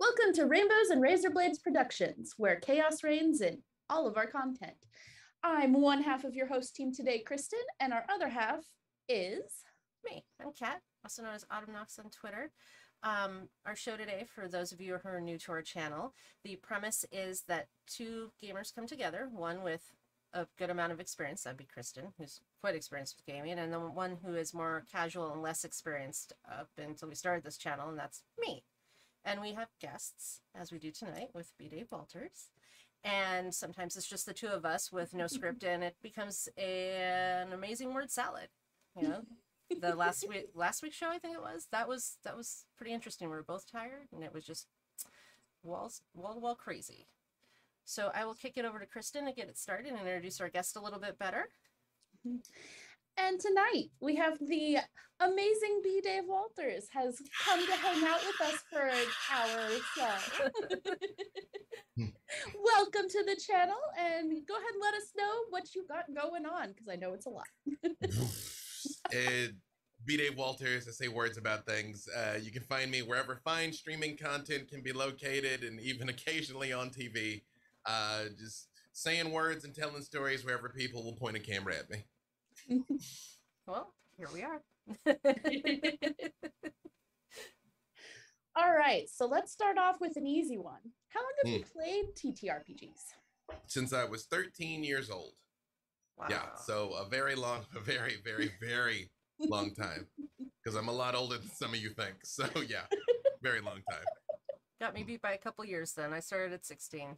Welcome to Rainbows and Razor Blades Productions, where chaos reigns in all of our content. I'm one half of your host team today, Kristen, and our other half is me. I'm Kat, also known as Autumn Knox on Twitter. Our show today, for those of you who are new to our channel, the premise is that two gamers come together, one with a good amount of experience, that'd be Kristen, who's quite experienced with gaming, and then one who is more casual and less experienced up until we started this channel, and that's me. And we have guests, as we do tonight, with B. Dave Walters. And sometimes it's just the two of us with no script, and it becomes an amazing word salad. You know, the last week's show, I think it was, that was pretty interesting. We were both tired, and it was just wall to wall crazy. So I will kick it over to Kristen to get it started and introduce our guest a little bit better. And tonight we have the amazing B. Dave Walters has come to hang out with us for an hour or so. Welcome to the channel, and go ahead and let us know what you got going on, because I know it's a lot. B. Dave Walters, I say words about things. You can find me wherever fine streaming content can be located, and even occasionally on TV. Just saying words and telling stories wherever people will point a camera at me. Well, here we are. All right, so let's start off with an easy one. How long have you played TTRPGs? Since I was 13 years old. Wow. Yeah, so a very, very long time. Because I'm a lot older than some of you think. So yeah, very long time. Got me beat by a couple years then. I started at 16.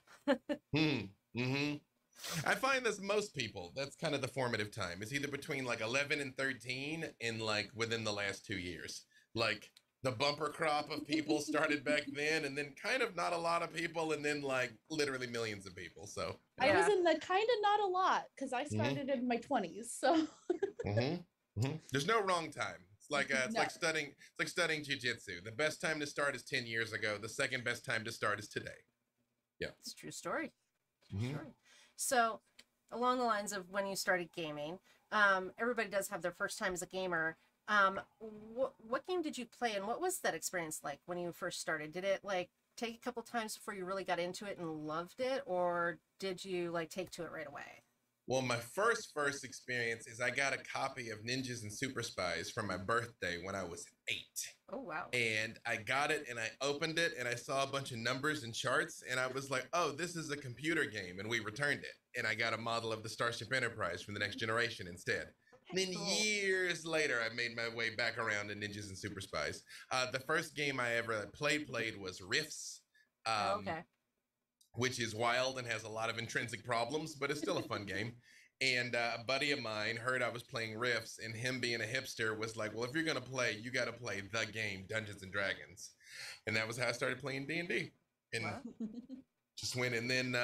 I find this most people, that's kind of the formative time. It's either between like 11 and 13 and like within the last 2 years. Like the bumper crop of people started back then, and then kind of not a lot of people, and then like literally millions of people. So yeah. I was in the kind of not a lot because I started in my 20s. So there's no wrong time. It's like like studying jiu-jitsu. The best time to start is 10 years ago. The second best time to start is today. Yeah, it's a true story. Story. So, along the lines of when you started gaming, everybody does have their first time as a gamer. What game did you play, and what was that experience like when you first started? Did it like take a couple times before you really got into it and loved it, or did you like take to it right away? Well, my first experience is I got a copy of Ninjas and Super Spies for my birthday when I was 8. Oh, wow. And I got it and I opened it and I saw a bunch of numbers and charts and I was like, oh, this is a computer game, and we returned it. And I got a model of the Starship Enterprise from the Next Generation instead. And then years later, I made my way back around to Ninjas and Super Spies. The first game I ever played was Rifts. Okay. Which is wild and has a lot of intrinsic problems, but it's still a fun game. And a buddy of mine heard I was playing Rifts, and him being a hipster was like, well, if you're going to play, you got to play the game, Dungeons & Dragons. And that was how I started playing D&D. And just went, and then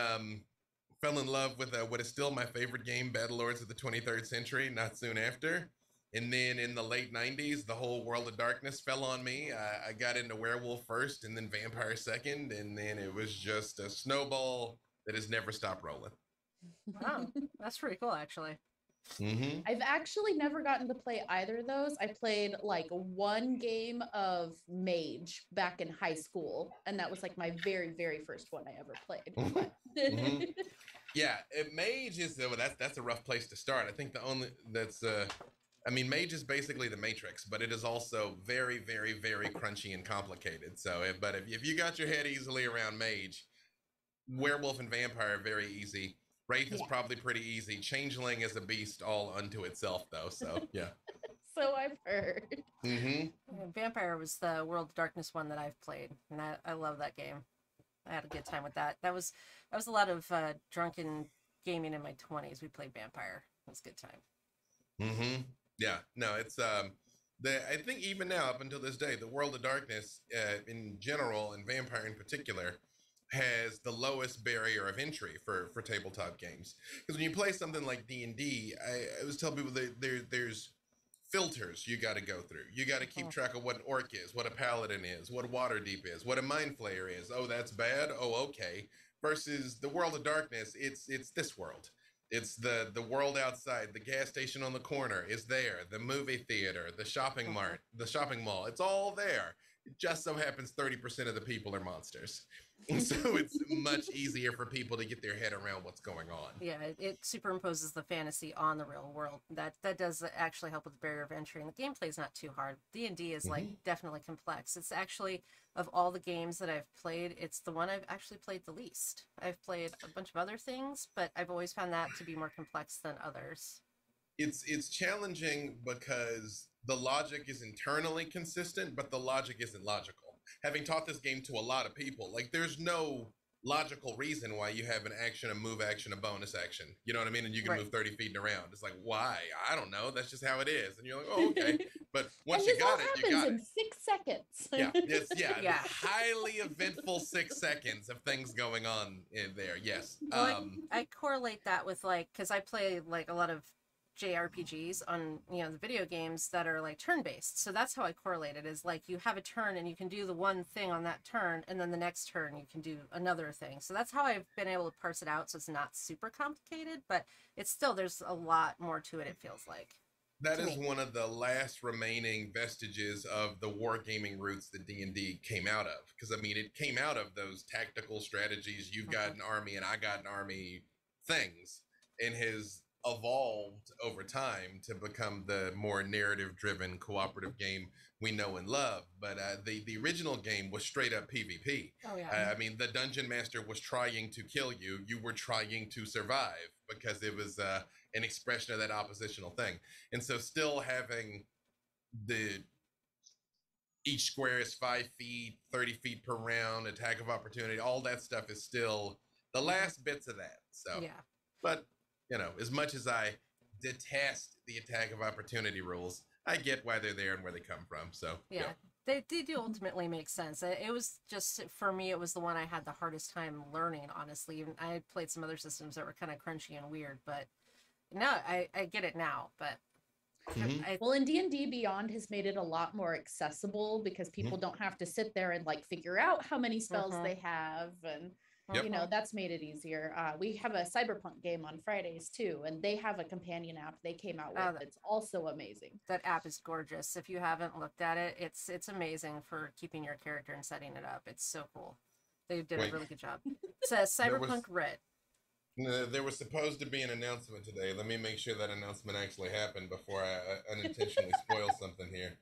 fell in love with what is still my favorite game, Battlelords of the 23rd Century, not soon after. And then in the late 90s, the whole World of Darkness fell on me. I got into Werewolf first and then Vampire second. And then it was just a snowball that has never stopped rolling. Wow, that's pretty cool, actually. I've actually never gotten to play either of those. I played like one game of Mage back in high school, and that was like my very first one I ever played. Yeah, Mage is that's a rough place to start. I think the only I mean, Mage is basically the Matrix, but it is also very crunchy and complicated. So, but if you got your head easily around Mage, Werewolf and Vampire are very easy. Wraith is probably pretty easy. Changeling is a beast all unto itself, though. So, yeah. So I've heard. Vampire was the World of Darkness one that I've played, and I love that game. I had a good time with that. That was a lot of drunken gaming in my 20s. We played Vampire. It was a good time. Yeah, no, it's I think even now, up until this day, the World of Darkness in general, and Vampire in particular, has the lowest barrier of entry for tabletop games. Because when you play something like D&D, I always tell people that there's filters you got to go through. You got to keep track of what an orc is, what a paladin is, what a Waterdeep is, what a mind flayer is. Oh, that's bad. Oh, okay. Versus the World of Darkness, it's this world. It's the world outside. The gas station on the corner is there. The movie theater, the shopping mart, the shopping mall. It's all there. It just so happens 30% of the people are monsters. And so it's much easier for people to get their head around what's going on. Yeah, it superimposes the fantasy on the real world. That does actually help with the barrier of entry. And the gameplay is not too hard. D&D is like definitely complex. It's actually, of all the games that I've played, it's the one I've actually played the least. I've played a bunch of other things, but I've always found that to be more complex than others. It's challenging because the logic is internally consistent, but the logic isn't logical. Having taught this game to a lot of people, like there's no logical reason why you have an action, a move action, a bonus action. You know what I mean? And you can move 30 feet around. It's like, why? I don't know. That's just how it is. And you're like, oh, okay. But once you got it, you got it. In 6 seconds. Yeah. Highly eventful 6 seconds of things going on in there. Yes. Well, I correlate that with because I play like a lot of JRPGs on the video games that are like turn-based. So that's how I correlate it, is like you have a turn and you can do the one thing on that turn, and then the next turn you can do another thing. So that's how I've been able to parse it out, so it's not super complicated, but it's still, there's a lot more to it, it feels like. That is one of the last remaining vestiges of the wargaming roots that D&D came out of. Because, I mean, it came out of those tactical strategies, you've got an army and I got an army things, and has evolved over time to become the more narrative-driven cooperative game we know and love. But the original game was straight up PvP. Oh, yeah. I mean, the dungeon master was trying to kill you. You were trying to survive because it was an expression of that oppositional thing. And so still having each square is 5 feet, 30 feet per round, attack of opportunity, all that stuff is still the last bits of that. So, yeah. But as much as I detest the attack of opportunity rules, I get why they're there and where they come from. So yeah. They do ultimately make sense. It was just, for me, it was the one I had the hardest time learning, honestly. Even I had played some other systems that were kind of crunchy and weird, but no, I get it now. But well, in D&D Beyond has made it a lot more accessible because people don't have to sit there and like figure out how many spells they have, and that's made it easier. We have a Cyberpunk game on Fridays too, and they have a companion app they came out with. It's also amazing. That app is gorgeous. If you haven't looked at it, it's amazing for keeping your character and setting it up. It's so cool. They did a really good job. It says Cyberpunk Red. There was supposed to be an announcement today. Let me make sure that announcement actually happened before I unintentionally spoil something here.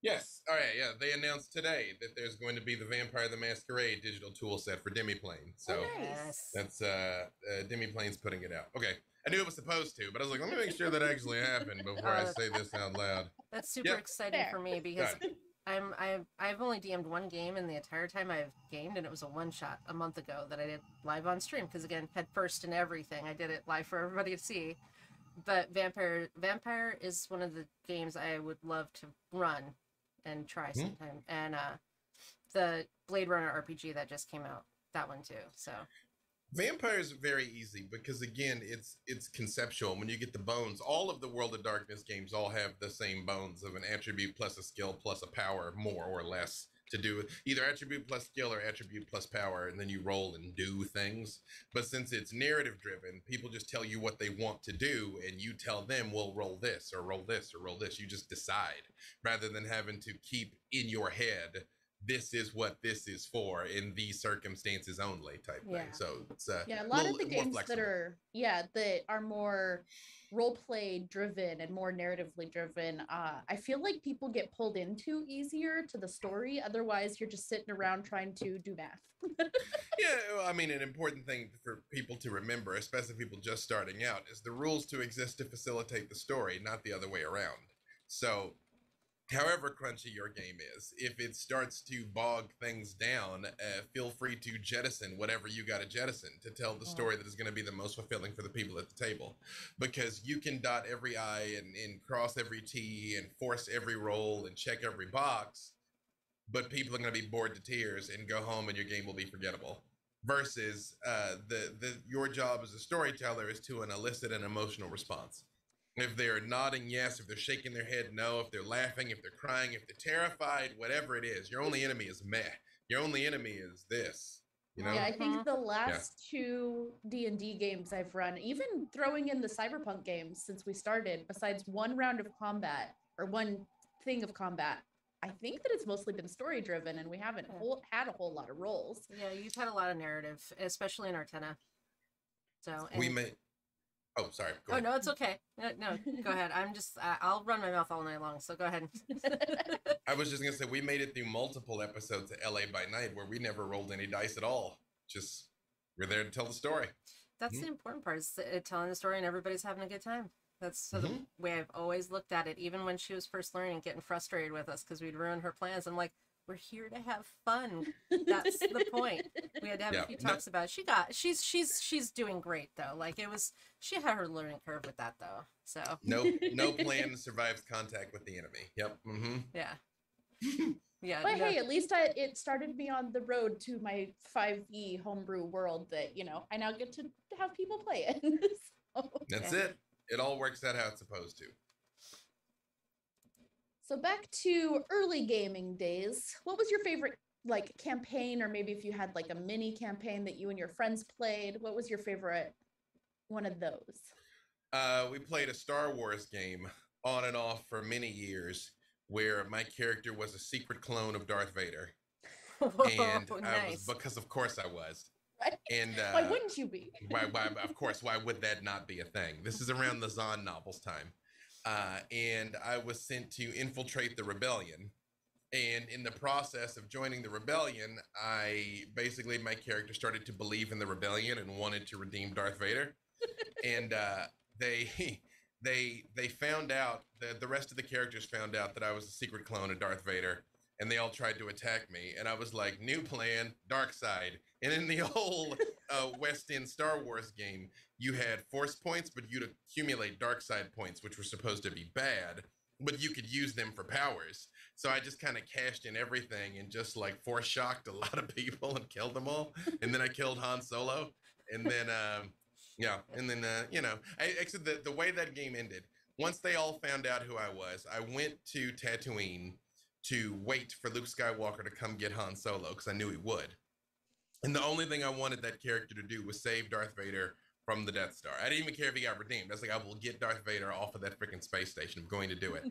Yes. All right. Yeah. They announced today that there's going to be the Vampire the Masquerade digital tool set for Demiplane. So that's Demiplane's putting it out. Okay. I knew it was supposed to, but I was like, let me make sure that actually happened before I say this out loud. That's super exciting for me because I've only DM'd one game in the entire time I've gamed, and it was a one-shot a month ago that I did live on stream because, again, head first and everything. I did it live for everybody to see. But Vampire is one of the games I would love to run and try sometime. And the Blade Runner RPG that just came out, that one too. So Vampire is very easy because, again, it's conceptual. When you get the bones, all of the World of Darkness games all have the same bones of an attribute plus a skill plus a power, more or less, to do either attribute plus skill or attribute plus power, and then you roll and do things. But since it's narrative driven, people just tell you what they want to do, and you tell them, well, roll this or roll this or roll this. You just decide, rather than having to keep in your head, this is what this is for in these circumstances only type thing. So it's a lot of the games that are more role play driven and more narratively driven, I feel like people get pulled into easier to the story. Otherwise you're just sitting around trying to do math. I mean, an important thing for people to remember, especially people just starting out, is the rules to exist to facilitate the story, not the other way around. So however crunchy your game is, if it starts to bog things down, feel free to jettison whatever you got to jettison to tell the story that is going to be the most fulfilling for the people at the table. Because you can dot every I and cross every T and force every roll and check every box, but people are going to be bored to tears and go home and your game will be forgettable. Versus your job as a storyteller is to elicit an emotional response. If they're nodding yes, if they're shaking their head no, if they're laughing, if they're crying, if they're terrified, whatever it is, your only enemy is meh. Your only enemy is this. Yeah, I think the last two D&D games I've run, even throwing in the Cyberpunk games since we started, besides one round of combat or one thing of combat, I think that it's mostly been story driven, and we haven't had a whole lot of roles. Yeah, you've had a lot of narrative, especially in Artena. So we may. Oh, sorry. Go ahead. No, it's okay. No, go ahead. I'm just, I'll run my mouth all night long. So go ahead. I was just going to say, we made it through multiple episodes of LA by Night where we never rolled any dice at all. Just, we're there to tell the story. That's the important part, is telling the story and everybody's having a good time. That's the way I've always looked at it. Even when she was first learning, getting frustrated with us because we'd ruin her plans. I'm like, we're here to have fun. That's the point. We had to have a few talks about it. She's doing great though. Like she had her learning curve with that though. So no plan survives contact with the enemy. Yep. Yeah. Yeah. But hey, at least it started me on the road to my 5e homebrew world that, I now get to have people play it. That's it. It all works out how it's supposed to. So back to early gaming days, what was your favorite campaign, or maybe if you had a mini campaign that you and your friends played, what was your favorite one of those? We played a Star Wars game on and off for many years where my character was a secret clone of Darth Vader. And nice. Because of course I was. Right? And why wouldn't you be? why of course, why would that not be a thing? This is around the Zahn novels time. And I was sent to infiltrate the rebellion. And in the process of joining the rebellion, my character started to believe in the rebellion and wanted to redeem Darth Vader. And they found out, the rest of the characters found out that I was a secret clone of Darth Vader. And they all tried to attack me. And I was like, new plan, dark side. And in the old West End Star Wars game, you had force points, but you'd accumulate dark side points, which were supposed to be bad, but you could use them for powers. So I just kind of cashed in everything and just force shocked a lot of people and killed them all. And then I killed Han Solo. And then, actually the way that game ended, once they all found out who I was, I went to Tatooine to wait for Luke Skywalker to come get Han Solo because I knew he would. And the only thing I wanted that character to do was save Darth Vader from the Death Star. I didn't even care if he got redeemed. I was like, I will get Darth Vader off of that freaking space station. I'm going to do it.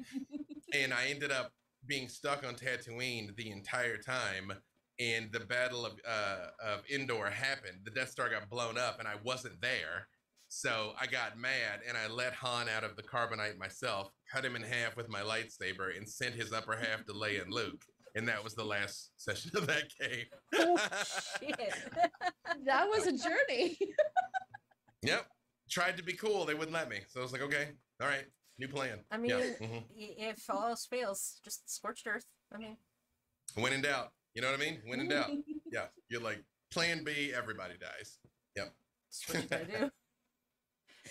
And I ended up being stuck on Tatooine the entire time. And the Battle of Endor happened. The Death Star got blown up and I wasn't there. So I got mad and I let Han out of the carbonite myself, cut him in half with my lightsaber, and sent his upper half to Leia and Luke. And that was the last session of that game. Oh, shit. That was a journey. Yep. Tried to be cool. They wouldn't let me. So I was like, okay, all right, new plan. I mean, if all else fails, just scorched earth. I mean, when in doubt. You know what I mean? When in doubt. Yeah. You're like, plan B, everybody dies. Yep. That's what you gotta do.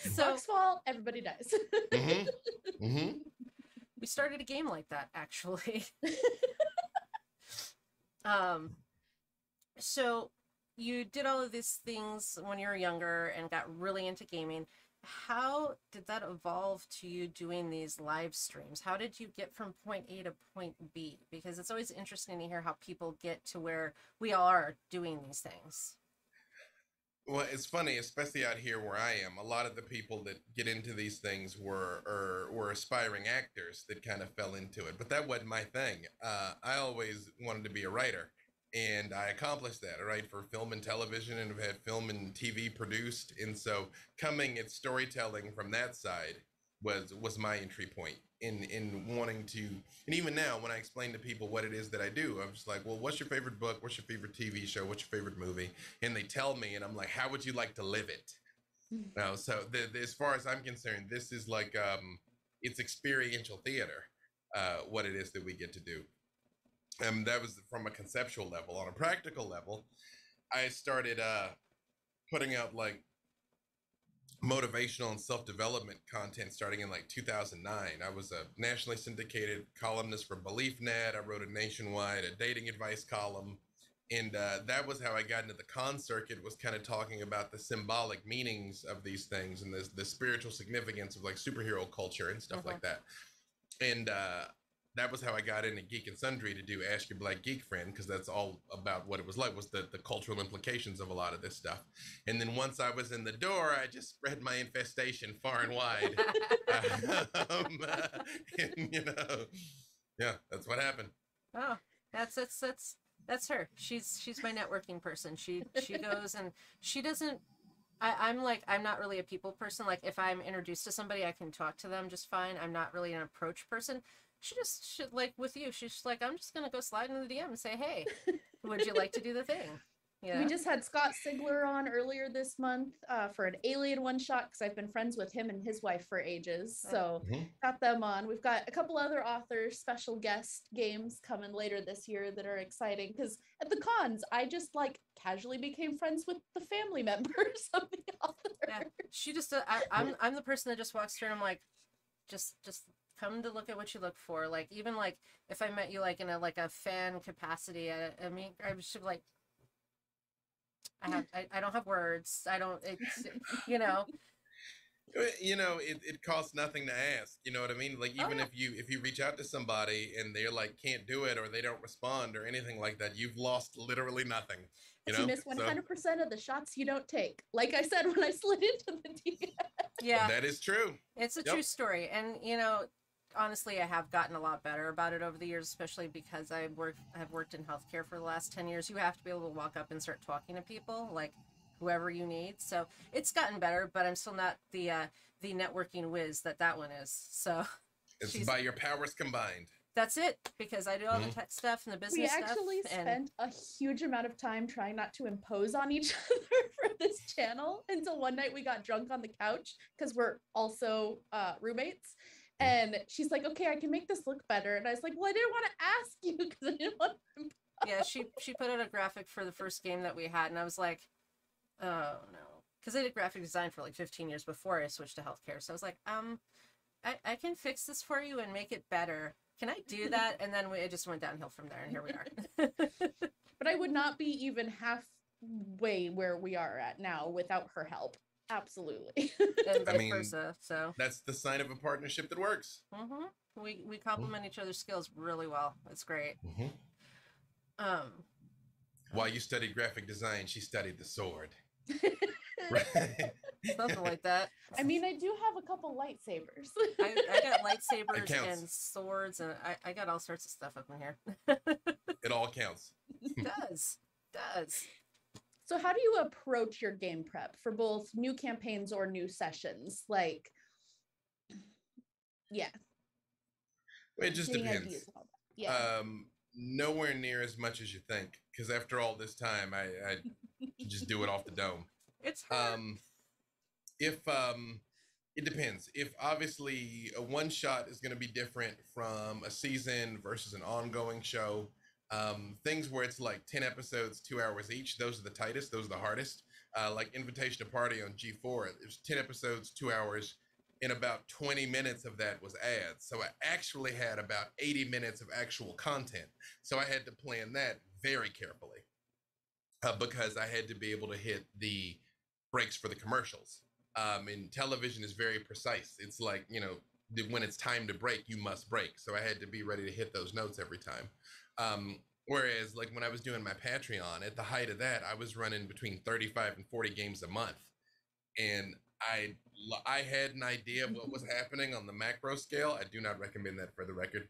So Foxfall, everybody dies. We started a game like that, actually. So you did all of these things when you were younger and got really into gaming. How did that evolve to you doing these live streams? How did you get from point A to point B? Because it's always interesting to hear how people get to where we all are doing these things. Well, it's funny, especially out here where I am. A lot of the people that get into these things were aspiring actors that kind of fell into it. But that wasn't my thing. I always wanted to be a writer. And I accomplished that. I write for film and television and have had film and TV produced. And so coming at storytelling from that side was my entry point in wanting to, and even now when I explain to people what it is that I do, I'm just like, well, what's your favorite book? What's your favorite TV show? What's your favorite movie? And they tell me, and I'm like, how would you like to live it? Now, so as far as I'm concerned, this is like, it's experiential theater, what it is that we get to do. That was from a conceptual level. On a practical level, I started putting out motivational and self-development content starting in 2009. I was a nationally syndicated columnist for BeliefNet. I wrote a nationwide dating advice column. And that was how I got into the con circuit, was kind of talking about the symbolic meanings of these things and the spiritual significance of superhero culture and stuff like that. And that was how I got into Geek and Sundry to do Ask Your Black Geek Friend, because that's all about what it was like, was the cultural implications of a lot of this stuff. And then once I was in the door, I just spread my infestation far and wide. And, Yeah, that's what happened. Oh, that's her. She's my networking person. She goes and she doesn't. I'm like, I'm not really a people person. Like if I'm introduced to somebody, I can talk to them just fine. I'm not really an approach person. She like with you, she's just like, I'm just gonna go slide into the DM and say, hey, would you like to do the thing? Yeah. We just had Scott Sigler on earlier this month for an Alien one shot because I've been friends with him and his wife for ages. So got them on. We've got a couple other authors, special guest games coming later this year that are exciting because at the cons, I just like casually became friends with the family members of the author. Yeah. She just, I'm the person that just walks through and I'm like, just come to look at what you look for. Like even like if I met you like in a fan capacity, I mean, I should like, I don't have words. I don't, it's, you know. It costs nothing to ask. You know what I mean? Like even if you reach out to somebody and they're like can't do it or they don't respond or anything like that, you've lost literally nothing. You miss 100% of the shots you don't take. Like I said when I slid into the DM. Yeah, that is true. It's a true story, and honestly, I have gotten a lot better about it over the years, especially because I've worked in healthcare for the last 10 years. You have to be able to walk up and start talking to people, like whoever you need. So it's gotten better, but I'm still not the networking whiz that one is. So it's by your powers combined. That's it, because I do all the tech stuff and the business stuff. We actually spent a huge amount of time trying not to impose on each other for this channel until one night we got drunk on the couch because we're also roommates. And she's like, okay, I can make this look better. And I was like, well, I didn't want to ask you because I didn't want to impose. Yeah, she put out a graphic for the first game that we had. And I was like, oh, no. Because I did graphic design for like 15 years before I switched to healthcare. So I was like, I can fix this for you and make it better. Can I do that? And then it just went downhill from there, and here we are. But I would not be even halfway where we are at now without her help. Absolutely. And vice versa. So that's the sign of a partnership that works. We complement each other's skills really well. It's great. While you studied graphic design, she studied the sword. Right. Something like that. I mean, I do have a couple lightsabers. I got lightsabers and swords, and I got all sorts of stuff up in here. It all counts. It does. So how do you approach your game prep for both new campaigns or new sessions? Like, yeah. It just depends. Yeah. Nowhere near as much as you think, because after all this time, I just do it off the dome. It's hard. It depends. If obviously a one shot is going to be different from a season versus an ongoing show, things where it's like 10 episodes, 2 hours each, those are the tightest, those are the hardest. Like Invitation to Party on G4, it was 10 episodes, 2 hours, and about 20 minutes of that was ads. So I actually had about 80 minutes of actual content. So I had to plan that very carefully because I had to be able to hit the breaks for the commercials. And television is very precise. It's like, when it's time to break, you must break. So I had to be ready to hit those notes every time. Whereas like when I was doing my Patreon, at the height of that, I was running between 35 and 40 games a month. And I had an idea of what was happening on the macro scale. I do not recommend that for the record.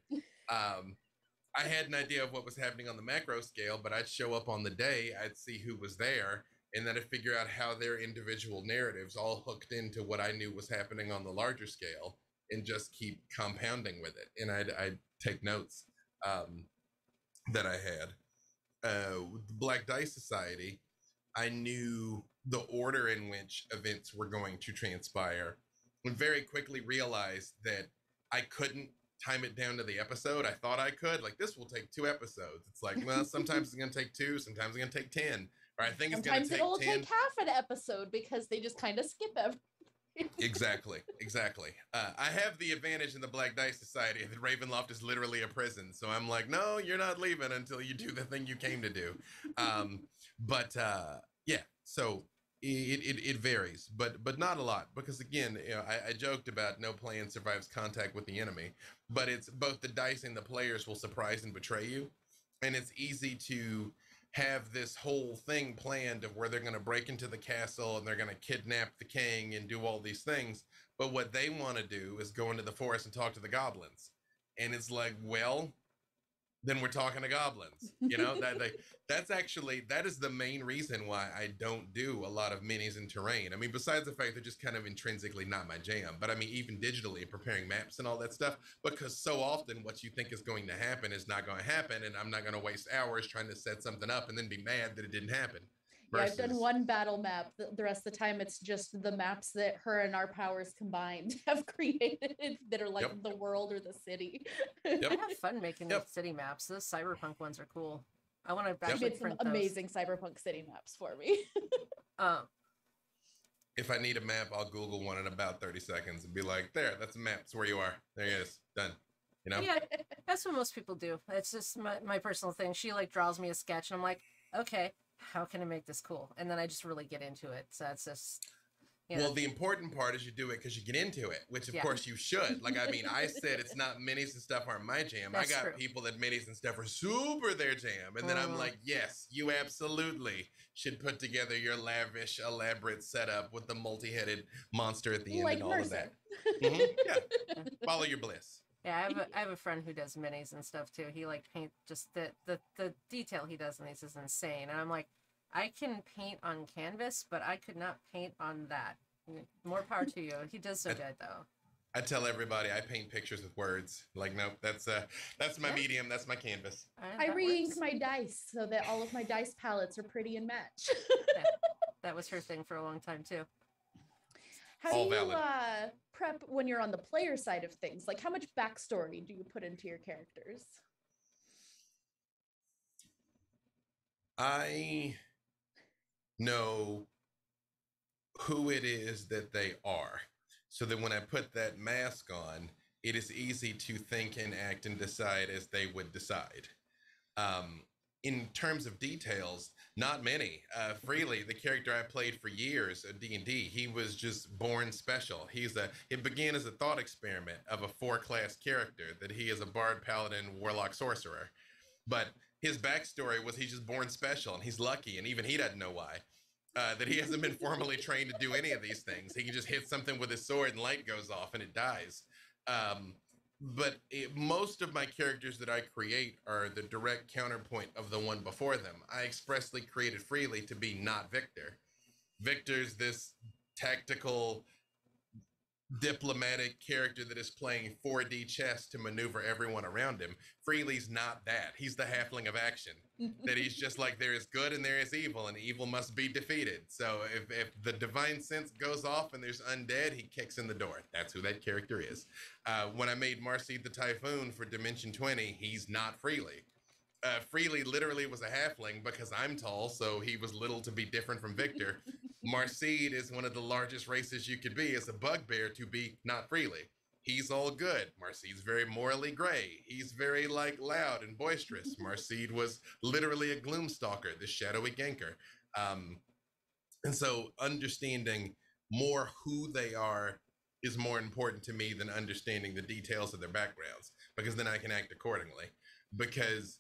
I had an idea of what was happening on the macro scale, but I'd show up on the day, I'd see who was there, and then I'd figure out how their individual narratives all hooked into what I knew was happening on the larger scale and just keep compounding with it. And I'd take notes that I had. With the Black Dice Society, I knew the order in which events were going to transpire and very quickly realized that I couldn't time it down to the episode. I thought I could. Like, this will take 2 episodes. It's like, well, sometimes it's going to take 2, sometimes it's going to take 10. Or I think it's going to take 10. Sometimes it'll take half an episode because they just kind of skip everything. Exactly. I have the advantage in the Black Dice Society that Ravenloft is literally a prison. So I'm like, no, you're not leaving until you do the thing you came to do. Yeah, so it varies, but not a lot, because again, I joked about no plan survives contact with the enemy, but it's both the dice and the players will surprise and betray you, and it's easy to have this whole thing planned of where they're going to break into the castle and they're going to kidnap the king and do all these things, but what they want to do is go into the forest and talk to the goblins. And it's like, well, then we're talking to goblins. You know, that is the main reason why I don't do a lot of minis in terrain. I mean, besides the fact they're just kind of intrinsically not my jam, but I mean, even digitally preparing maps and all that stuff, because so often what you think is going to happen is not going to happen, and I'm not going to waste hours trying to set something up and then be mad that it didn't happen. Yeah, I've done one battle map. The rest of the time, it's just the maps that her and our powers combined have created that are like the world or the city. I have fun making those city maps. Those cyberpunk ones are cool. I want to actually print some amazing cyberpunk city maps for me. If I need a map, I'll Google one in about 30 seconds and be like, there, that's a map. It's where you are. There it is. Done. You know? Yeah, that's what most people do. It's just my personal thing. She like draws me a sketch and I'm like, okay, how can I make this cool? And then I just really get into it. So it's just, you know. Well, the important part is you do it because you get into it, which of course you should. Like, I mean, I said it's not minis and stuff aren't my jam. That's I got true. People that minis and stuff are super their jam. And then I'm like, yes, you absolutely should put together your lavish, elaborate setup with the multi-headed monster at the end and all of that. Yeah. Follow your bliss. Yeah, I have a friend who does minis and stuff too. He like paint just the detail he does in these is insane. And I'm like, I can paint on canvas, but I could not paint on that. More power to you. He does so good though. I tell everybody I paint pictures with words. Like, nope, that's my medium. That's my canvas. I re-ink my dice so that all of my dice palettes are pretty and match. Yeah, that was her thing for a long time too. How do you prep when you're on the player side of things? Like, how much backstory do you put into your characters? I know who it is that they are, so that when I put that mask on, it is easy to think and act and decide as they would decide. In terms of details, not many. Freely, the character I played for years at D&D, he was just born special. It began as a thought experiment of a 4-class character, that he is a bard, paladin, warlock, sorcerer. But his backstory was he's just born special, and he's lucky, and even he doesn't know why. That he hasn't been formally trained to do any of these things. He can just hit something with his sword and light goes off and it dies. But most of my characters that I create are the direct counterpoint of the one before them. I expressly created Freely to be not Victor. Victor's this tactical, diplomatic character that is playing 4D chess to maneuver everyone around him. Freely's not that. He's the halfling of action. That he's just like, there is good and there is evil, and evil must be defeated. So if the divine sense goes off and there's undead, he kicks in the door. That's who that character is. When I made Marseed the Typhoon for Dimension 20, he's not Freely. Freely literally was a halfling because I'm tall, so he was little to be different from Victor. Marseed is one of the largest races you could be as a bugbear to be not Freely. He's all good. Marseed's very morally gray. He's very loud and boisterous. Marseed was literally a gloomstalker, the shadowy ganker. And so understanding more who they are is more important to me than understanding the details of their backgrounds, because then I can act accordingly. Because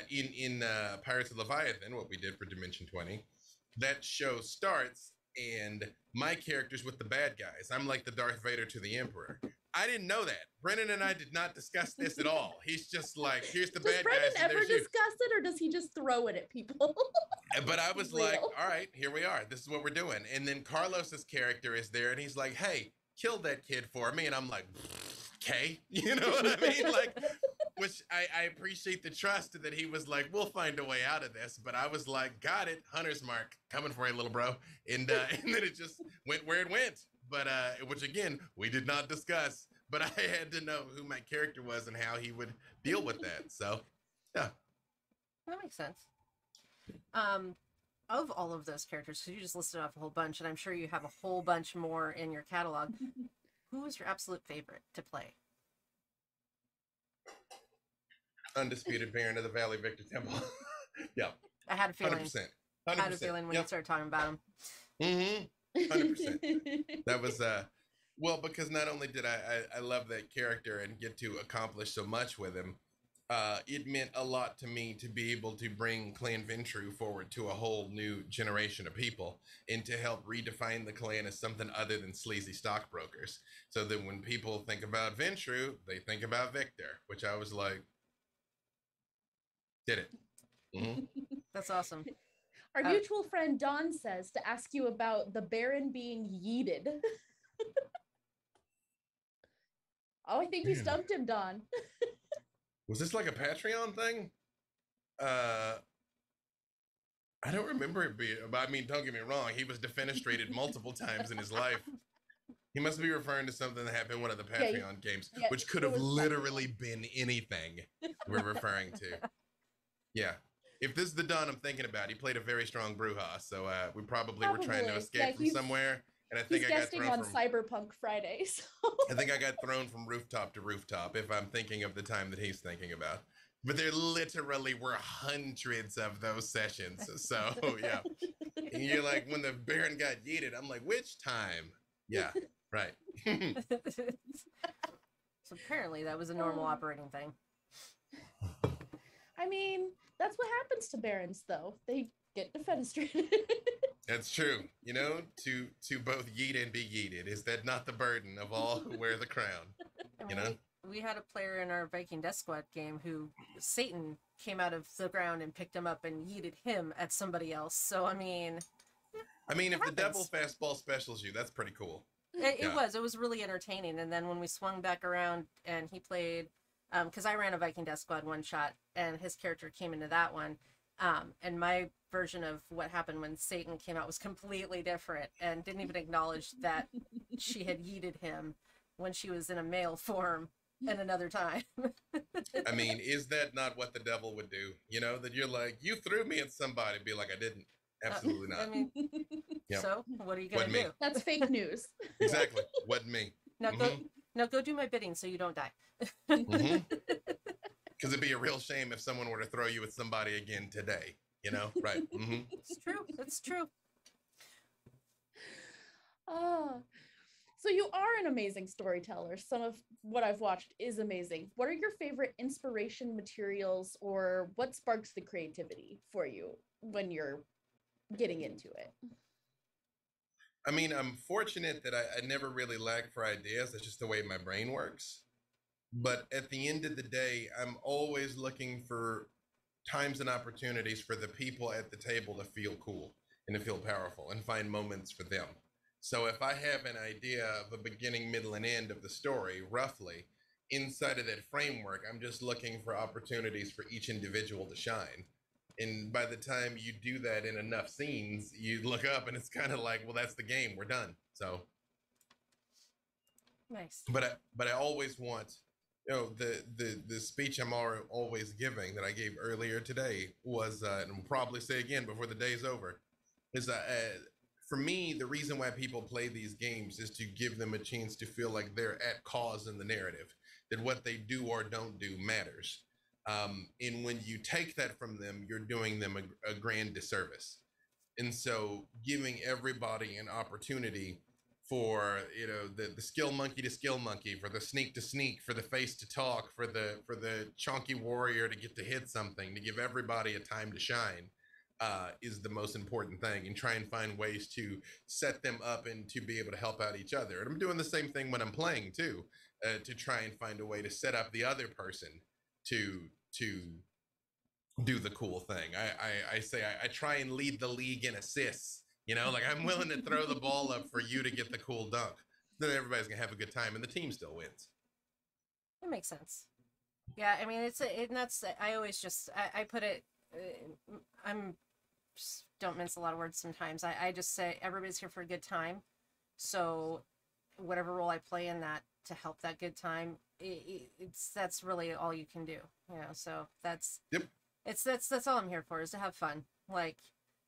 in Pirates of Leviathan, what we did for Dimension 20, that show starts and my character's with the bad guys. I'm like the Darth Vader to the Emperor. I didn't know that. Brennan and I did not discuss this at all. He's just like, here's the bad guys. Does Brennan ever discuss it, or does he just throw it at people? But I was like, all right, here we are. This is what we're doing. And then Carlos's character is there and he's like, hey, kill that kid for me. And I'm like, okay. You know what I mean? Like, which I appreciate the trust that he was like, we'll find a way out of this. But I was like, got it. Hunter's mark coming for you, little bro. And then it just went where it went. But which again, we did not discuss. But I had to know who my character was and how he would deal with that. So, yeah. That makes sense. Of all of those characters, so you just listed off a whole bunch, and I'm sure you have a whole bunch more in your catalog. Who is your absolute favorite to play? Undisputed Baron of the Valley, Victor Temple. Yeah. I had a feeling. 100%. I had a feeling when you started talking about him. Mm-hmm. 100%. That was well, because not only did I love that character and get to accomplish so much with him, it meant a lot to me to be able to bring Clan Ventrue forward to a whole new generation of people and to help redefine the clan as something other than sleazy stockbrokers. So that when people think about Ventrue, they think about Victor, which I was like, did it. Mm-hmm. That's awesome. Our mutual friend Dawn says to ask you about the Baron being yeeted. Oh, I think you stumped him, Dawn. Was this like a Patreon thing? I don't remember it being, but I mean, don't get me wrong, he was defenestrated multiple times in his life. He must be referring to something that happened in one of the Patreon games, which could have literally been anything we're referring to. Yeah. If this is the Don I'm thinking about, he played a very strong Brujah, so we probably were trying to escape from somewhere. And I think I got thrown on Cyberpunk Friday. So. I think I got thrown from rooftop to rooftop, if I'm thinking of the time that he's thinking about. But there literally were hundreds of those sessions. So, yeah. And you're like, when the Baron got yeeted, I'm like, which time? Yeah, right. So apparently that was a normal operating thing. I mean, that's what happens to Barons, though. They get defenestrated. That's true. You know, to both yeet and be yeeted. Is that not the burden of all who wear the crown? You know? We had a player in our Viking Death Squad game who Satan came out of the ground and picked him up and yeeted him at somebody else. So, I mean, if the devil fastball specials you, that's pretty cool. It was really entertaining. And then when we swung back around and he played, because I ran a Viking Death Squad one shot and his character came into that one. And my version of what happened when Satan came out was completely different and didn't even acknowledge that she had yeeted him when she was in a male form at another time. I mean, is that not what the devil would do? You know, that you're like, you threw me at somebody, be like, I didn't. Absolutely not. I mean, so what are you going to do? That's fake news. Exactly. Wasn't me. Now go do my bidding so you don't die. Because it'd be a real shame if someone were to throw you at somebody again today. You know? Right. Mm-hmm. It's true. It's true. So you are an amazing storyteller. Some of what I've watched is amazing. What are your favorite inspiration materials, or what sparks the creativity for you when you're getting into it? I mean, I'm fortunate that I never really lack for ideas. That's just the way my brain works. But at the end of the day, I'm always looking for times and opportunities for the people at the table to feel cool and to feel powerful and find moments for them. So if I have an idea of a beginning, middle, and end of the story, roughly, inside of that framework, I'm just looking for opportunities for each individual to shine. And by the time you do that in enough scenes, you look up and it's kind of like, well, that's the game. We're done. So nice. But I always want, you know, the speech I'm always giving that I gave earlier today was, and I'll probably say again before the day's over, is for me, the reason why people play these games is to give them a chance to feel like they're at cause in the narrative, that what they do or don't do matters. And when you take that from them, you're doing them a grand disservice. And so giving everybody an opportunity for, you know, the skill monkey to skill monkey, for the sneak to sneak, for the face to talk, for the chunky warrior to get to hit something, to give everybody a time to shine, is the most important thing, and try and find ways to set them up and to be able to help out each other. And I'm doing the same thing when I'm playing too, to try and find a way to set up the other person to do the cool thing. I say I try and lead the league in assists, you know, like I'm willing to throw the ball up for you to get the cool dunk. Then everybody's gonna have a good time and the team still wins. That makes sense. Yeah, I mean, I always just, I put it, don't mince a lot of words sometimes. I just say everybody's here for a good time. So whatever role I play in that to help that good time, that's really all you can do. You know, so that's all I'm here for, is to have fun. Like,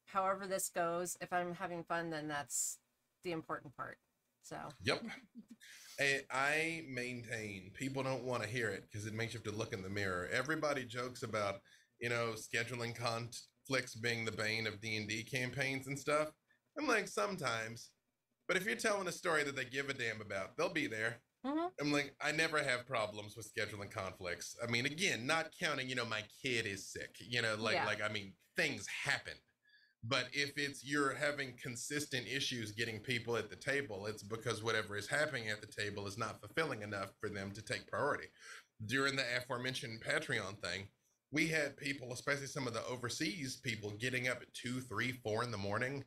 however this goes, if I'm having fun, then that's the important part. So yep. I maintain people don't want to hear it because it makes you have to look in the mirror. Everybody jokes about, you know, scheduling conflicts being the bane of D&D campaigns and stuff. I'm like, sometimes, but if you're telling a story that they give a damn about, they'll be there. I'm like, I never have problems with scheduling conflicts. I mean, again, not counting, my kid is sick, I mean, things happen. But if it's you're having consistent issues getting people at the table, it's because whatever is happening at the table is not fulfilling enough for them to take priority. During the aforementioned Patreon thing, we had people, especially some of the overseas people, getting up at 2, 3, 4 in the morning.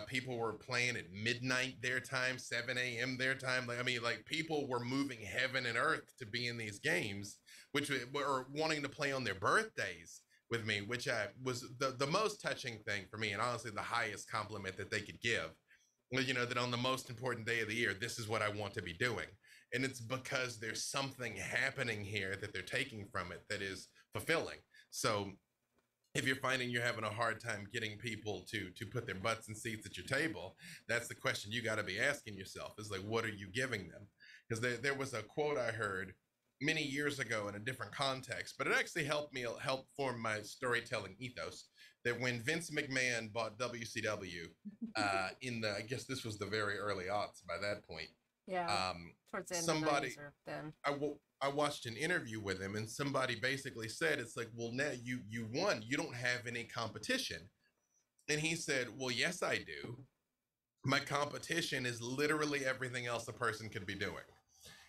People were playing at midnight their time, 7 a.m. their time. People were moving heaven and earth to be in these games, which were wanting to play on their birthdays with me, which was the most touching thing for me, and honestly the highest compliment that they could give. That on the most important day of the year, this is what I want to be doing. And it's because there's something happening here that they're taking from it that is fulfilling. So if you're finding you're having a hard time getting people to put their butts in seats at your table, that's the question you got to be asking yourself, is like, what are you giving them? Because there was a quote I heard many years ago in a different context, but it actually help form my storytelling ethos, that when Vince McMahon bought WCW I guess this was the very early aughts by that point. Yeah. Towards the end of the 90s or then. I watched an interview with him, and somebody basically said, it's like, well, now you won. You don't have any competition. And he said, well, yes, I do. My competition is literally everything else a person could be doing.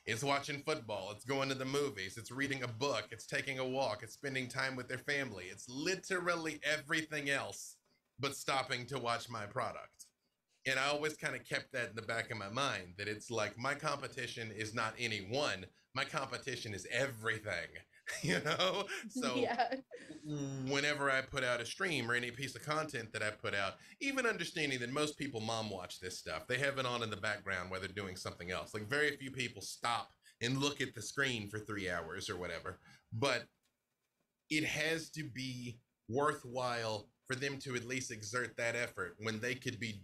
It's watching football, it's going to the movies, it's reading a book, it's taking a walk, it's spending time with their family. It's literally everything else but stopping to watch my product. And I always kind of kept that in the back of my mind, that it's like, my competition is not anyone, my competition is everything, So yeah. Whenever I put out a stream or any piece of content that I put out, even understanding that most people mom watch this stuff, they have it on in the background while they're doing something else. Like, very few people stop and look at the screen for 3 hours or whatever. But it has to be worthwhile for them to at least exert that effort when they could be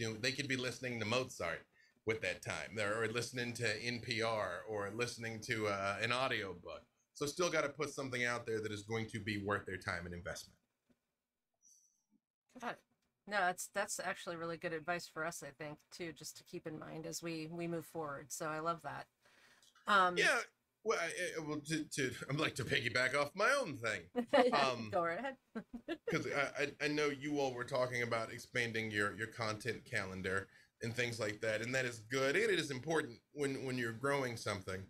listening to Mozart with that time, or listening to NPR, or listening to an audiobook. So still got to put something out there that is going to be worth their time and investment. God. No, that's actually really good advice for us, I think, too, just to keep in mind as we move forward. So I love that. Yeah. Well, I'm like to piggyback off my own thing. Go right ahead. Because I know you all were talking about expanding your content calendar and things like that, and that is good, and it is important when you're growing something.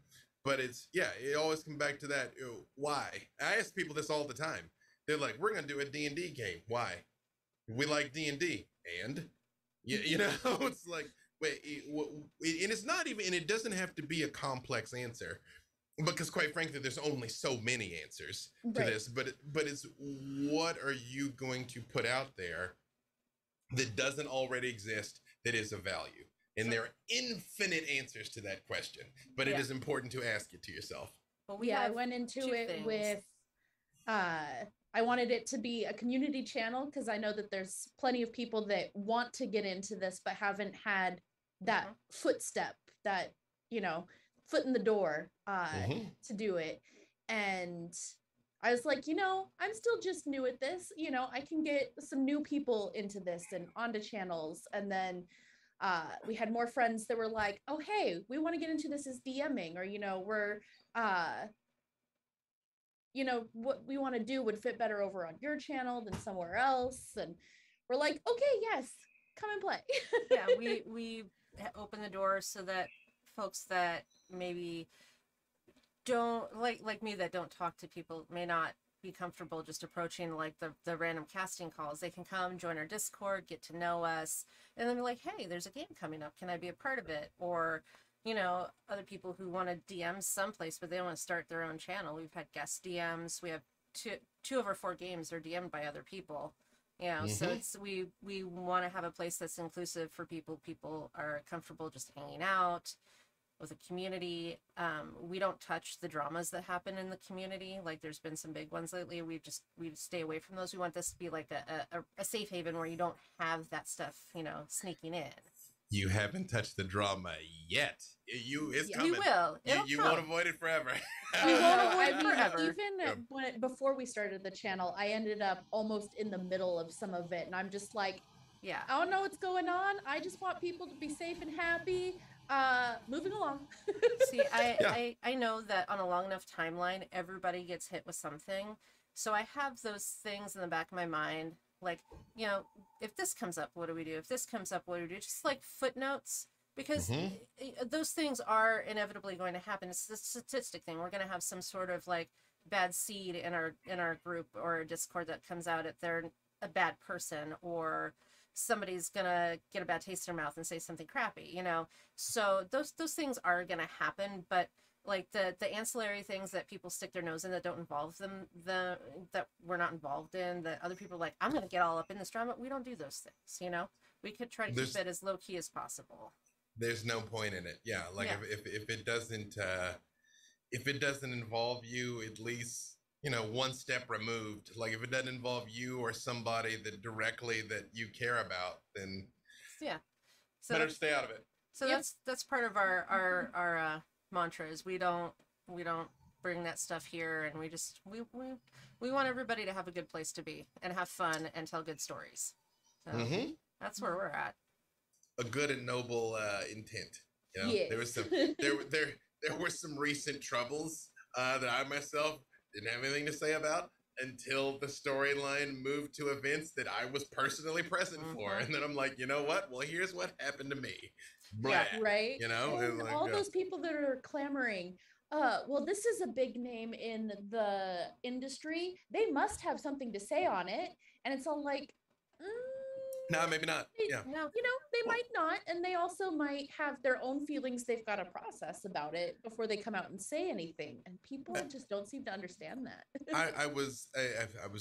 But it always comes back to that. Why? I ask people this all the time. They're like, we're going to do a D&D game. Why? We like D&D. And? It's like, wait, and it's not even, and it doesn't have to be a complex answer. Because quite frankly, there's only so many answers to this. But it's, what are you going to put out there that doesn't already exist that is of value? And there are infinite answers to that question, but it is important to ask it to yourself. Well, I went into it with, I wanted it to be a community channel, because I know that there's plenty of people that want to get into this, but haven't had that footstep, that, foot in the door to do it. And I was like, I'm still just new at this, I can get some new people into this and onto channels. And then we had more friends that were like, oh, hey, we want to get into this as DMing, or, we're, what we want to do would fit better over on your channel than somewhere else. And we're like, okay, yes, come and play. Yeah, we open the door so that folks that maybe don't, like me, that don't talk to people, may not be comfortable just approaching like the random casting calls. They can come join our Discord, get to know us, and then be like, hey, there's a game coming up, can I be a part of it? Or other people who want to DM someplace but they want to start their own channel. We've had guest DMs. We have two of our 4 games are DM'd by other people, so it's we want to have a place that's inclusive for people are comfortable just hanging out with a community. We don't touch the dramas that happen in the community. Like, there's been some big ones lately. We stay away from those. We want this to be like a safe haven where you don't have that stuff, sneaking in. You haven't touched the drama yet. It's coming. You will. You won't avoid it forever. You won't avoid it forever. Even before we started the channel, I ended up almost in the middle of some of it, and I'm just like, I don't know what's going on. I just want people to be safe and happy. Moving along. See, I know that on a long enough timeline, everybody gets hit with something. So I have those things in the back of my mind, like, you know, if this comes up, what do we do? If this comes up, what do we do? Just like footnotes, because those things are inevitably going to happen. It's a statistic thing. We're going to have some sort of like bad seed in our group or Discord that comes out at they're a bad person, or somebody's gonna get a bad taste in their mouth and say something crappy, you know. So those things are gonna happen, but like the ancillary things that people stick their nose in that don't involve them, that we're not involved in, that other people are like, I'm gonna get all up in this drama. We don't do those things, you know. We could try to keep it as low key as possible. There's no point in it. Yeah, like if it doesn't involve you, at least, you know, one step removed. Like if it doesn't involve you or somebody that directly that you care about, then so better stay out of it. So that's part of our mantra is we don't bring that stuff here, and we want everybody to have a good place to be and have fun and tell good stories. So that's where we're at. A good and noble intent. You know, there was some there were some recent troubles that I myself didn't have anything to say about until the storyline moved to events that I was personally present for. And then I'm like, you know what? Well, here's what happened to me. Blah. Yeah, right. You know? And like, all those people that are clamoring, well, this is a big name in the industry. They must have something to say on it. And it's all like, no, maybe not. No, you know, they might not, and they also might have their own feelings they've got to process about it before they come out and say anything. And people just don't seem to understand that. I was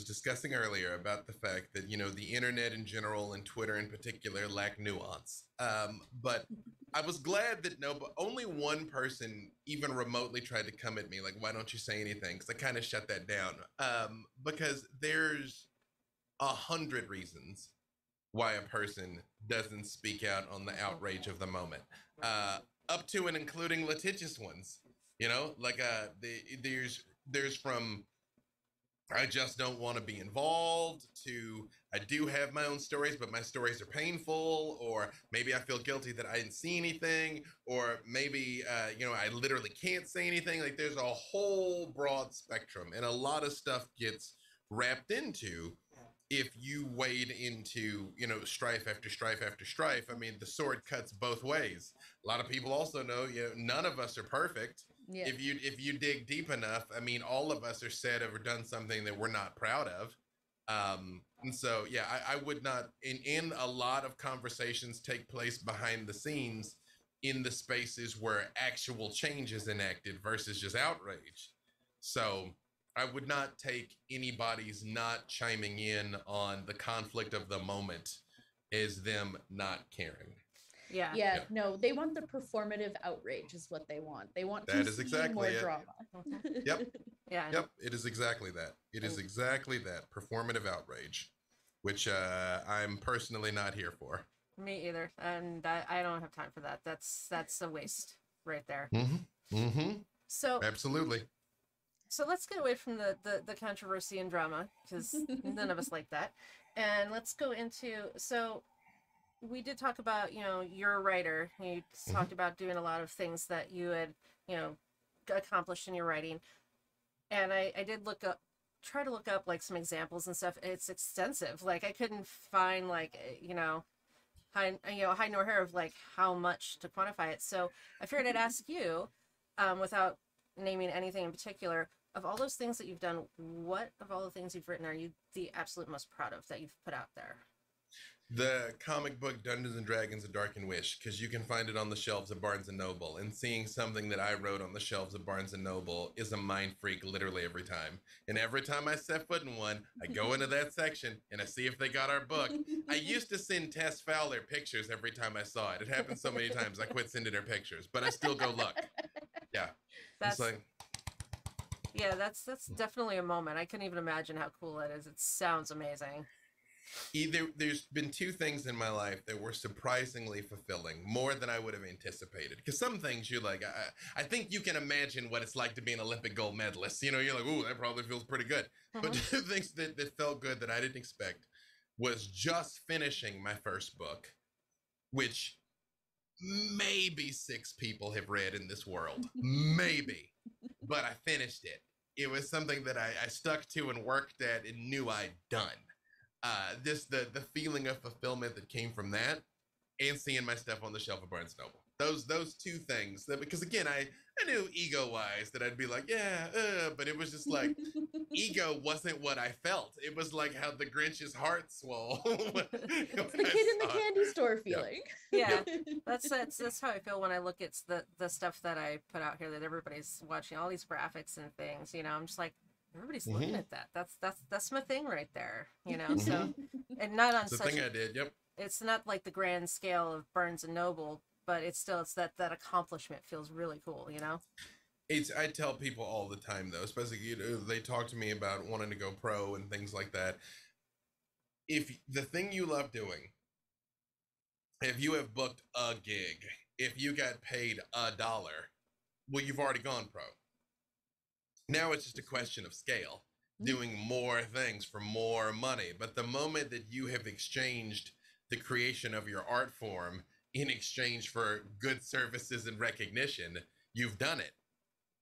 discussing earlier about the fact that, you know, the internet in general and Twitter in particular lack nuance. But I was glad that only one person even remotely tried to come at me like, why don't you say anything? Because I kind of shut that down. Because there's 100 reasons why a person doesn't speak out on the outrage of the moment, up to and including litigious ones. You know, like there's from I just don't want to be involved to I do have my own stories, but my stories are painful, or maybe I feel guilty that I didn't see anything, or maybe you know, I literally can't say anything. Like there's a whole broad spectrum, and a lot of stuff gets wrapped into. If you wade into, you know, strife after strife after strife, I mean, the sword cuts both ways. A lot of people also know, you know, none of us are perfect. Yeah. If you dig deep enough, I mean, all of us are said or done something that we're not proud of. And so, yeah, I would not, in a lot of conversations take place behind the scenes in the spaces where actual change is enacted versus just outrage. So I would not take anybody's not chiming in on the conflict of the moment as them not caring. Yeah. No, they want the performative outrage is what they want. They want that is exactly more it. drama. Yep. Yeah. Yep. It is exactly that. It is exactly that performative outrage, which I'm personally not here for. Me either, and I don't have time for that. That's a waste right there. So absolutely. So let's get away from the controversy and drama, because none of us like that. And let's go into, so we did talk about, you know, you're a writer. You talked about doing a lot of things that you had, you know, accomplished in your writing. And I did try to look up like some examples and stuff. It's extensive. Like I couldn't find like, you know, high nor hair of like how much to quantify it. So I figured I'd ask you, without naming anything in particular, of all those things that you've done, what of all the things you've written are you the absolute most proud of that you've put out there? The comic book Dungeons and Dragons: A Darkened Wish, because you can find it on the shelves of Barnes & Noble, and seeing something that I wrote on the shelves of Barnes & Noble is a mind freak literally every time. And every time I set foot in one, I go into that section and I see if they got our book. I used to send Tess Fowler pictures every time I saw it. It happened so many times I quit sending her pictures, but I still go look. Yeah. That's definitely a moment. I couldn't even imagine how cool that is. It sounds amazing. There's been two things in my life that were surprisingly fulfilling, more than I would have anticipated. Because some things you're like, I think you can imagine what it's like to be an Olympic gold medalist. You know, you're like, ooh, that probably feels pretty good. But two things that felt good that I didn't expect was just finishing my first book, which maybe 6 people have read in this world. Maybe. But I finished it. It was something that I stuck to and worked at and knew I'd done. The feeling of fulfillment that came from that and seeing my stuff on the shelf of Barnes Noble. Those two things, because again, I knew ego-wise that I'd be like, yeah, but it was just like, ego wasn't what I felt. It was like how the Grinch's heart swole. It's the kid in the candy store feeling. Yeah, that's how I feel when I look at the stuff that I put out here, that everybody's watching, all these graphics and things. I'm just like, everybody's looking at that. That's my thing right there. So, and not on the such thing I did. Yep. It's not like the grand scale of Barnes and Noble, but it's that accomplishment feels really cool. I tell people all the time though, especially they talk to me about wanting to go pro and things like that. If the thing you love doing, if you have booked a gig, if you got paid $1, well, you've already gone pro. Now it's just a question of scale, doing more things for more money. But the moment that you have exchanged the creation of your art form in exchange for good services and recognition, you've done it.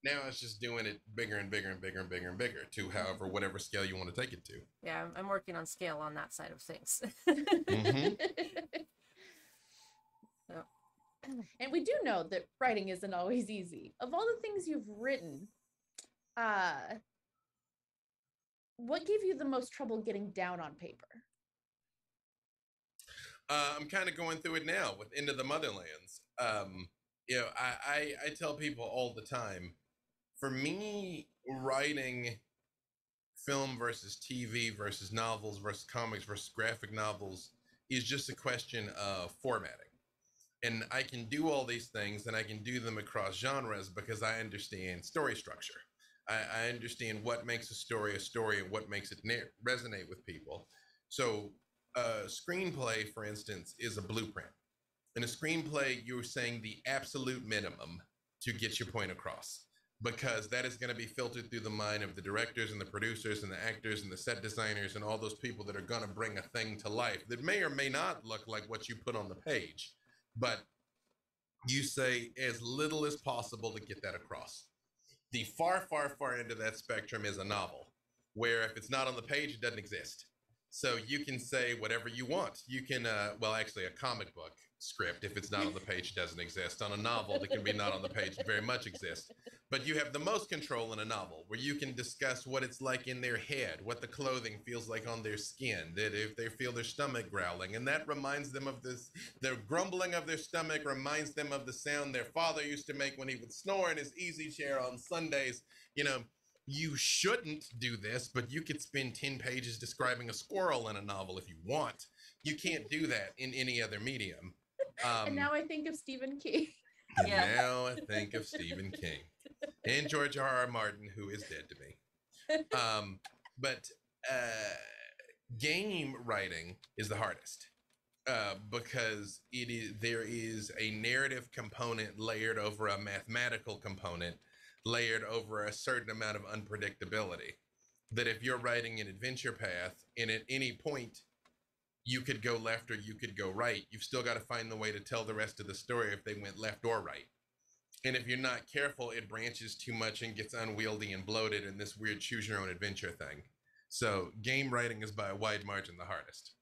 Now it's just doing it bigger and bigger and bigger and bigger and bigger to whatever scale you want to take it to. Yeah, I'm working on scale on that side of things. So. And we do know that writing isn't always easy. Of all the things you've written, what gave you the most trouble getting down on paper? I'm kind of going through it now with Into the Motherlands. I tell people all the time, for me, writing film versus TV versus novels versus comics versus graphic novels is just a question of formatting. And I can do all these things and I can do them across genres because I understand story structure. I understand what makes a story and what makes it resonate with people. So a screenplay, for instance, is a blueprint. In a screenplay, you're saying the absolute minimum to get your point across, because that is going to be filtered through the mind of the directors and the producers and the actors and the set designers and all those people that are going to bring a thing to life that may or may not look like what you put on the page. But you say as little as possible to get that across. The far, far, far end of that spectrum is a novel, where if it's not on the page, it doesn't exist. So you can say whatever you want. You can, actually a comic book script, if it's not on the page, doesn't exist. On a novel that can be not on the page, very much exists. But you have the most control in a novel, where you can discuss what it's like in their head, what the clothing feels like on their skin, that if they feel their stomach growling, and that reminds them of this, the grumbling of their stomach reminds them of the sound their father used to make when he would snore in his easy chair on Sundays. You shouldn't do this, but you could spend 10 pages describing a squirrel in a novel if you want. You can't do that in any other medium. And now I think of Stephen King. Now I think of Stephen King and George R.R. Martin, who is dead to me. But game writing is the hardest because there is a narrative component layered over a mathematical component, layered over a certain amount of unpredictability. That if you're writing an adventure path and at any point you could go left or you could go right, you've still got to find the way to tell the rest of the story if they went left or right. And if you're not careful, it branches too much and gets unwieldy and bloated in this weird choose your own adventure thing. So game writing is by a wide margin the hardest.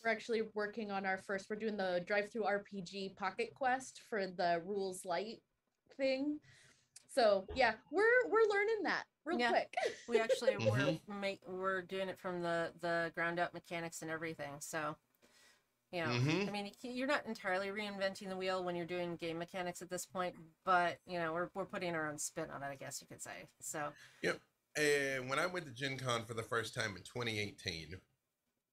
We're actually working on we're doing the drive-through RPG Pocket Quest for the Rules Light thing. So yeah, we're learning that real quick. We actually we're doing it from the ground up mechanics and everything. So, I mean, you're not entirely reinventing the wheel when you're doing game mechanics at this point, but we're putting our own spin on it, I guess you could say. So. Yep. And when I went to Gen Con for the first time in 2018,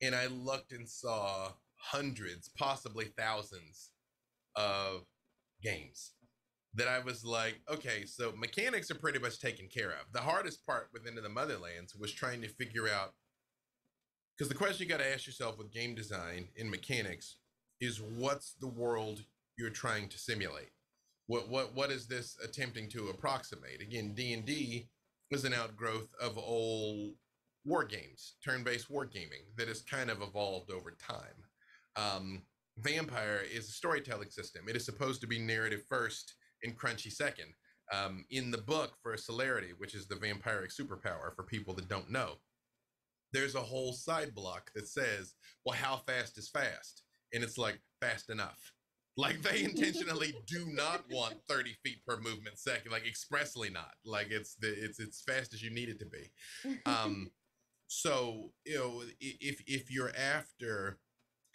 and I looked and saw hundreds, possibly thousands of games, that I was like, okay, so mechanics are pretty much taken care of. The hardest part with Into the Motherlands was trying to figure out, because the question you got to ask yourself with game design in mechanics is, what's the world you're trying to simulate? What is this attempting to approximate? Again, D&D was an outgrowth of old war games, turn-based wargaming that has kind of evolved over time. Vampire is a storytelling system. It is supposed to be narrative first and crunchy second. In the book for celerity, which is the vampiric superpower for people that don't know, there's a whole side block that says, well, how fast is fast? And it's like, fast enough. Like, they intentionally do not want 30 feet per movement second, like expressly not. Like, it's fast as you need it to be. So, you know, if you're after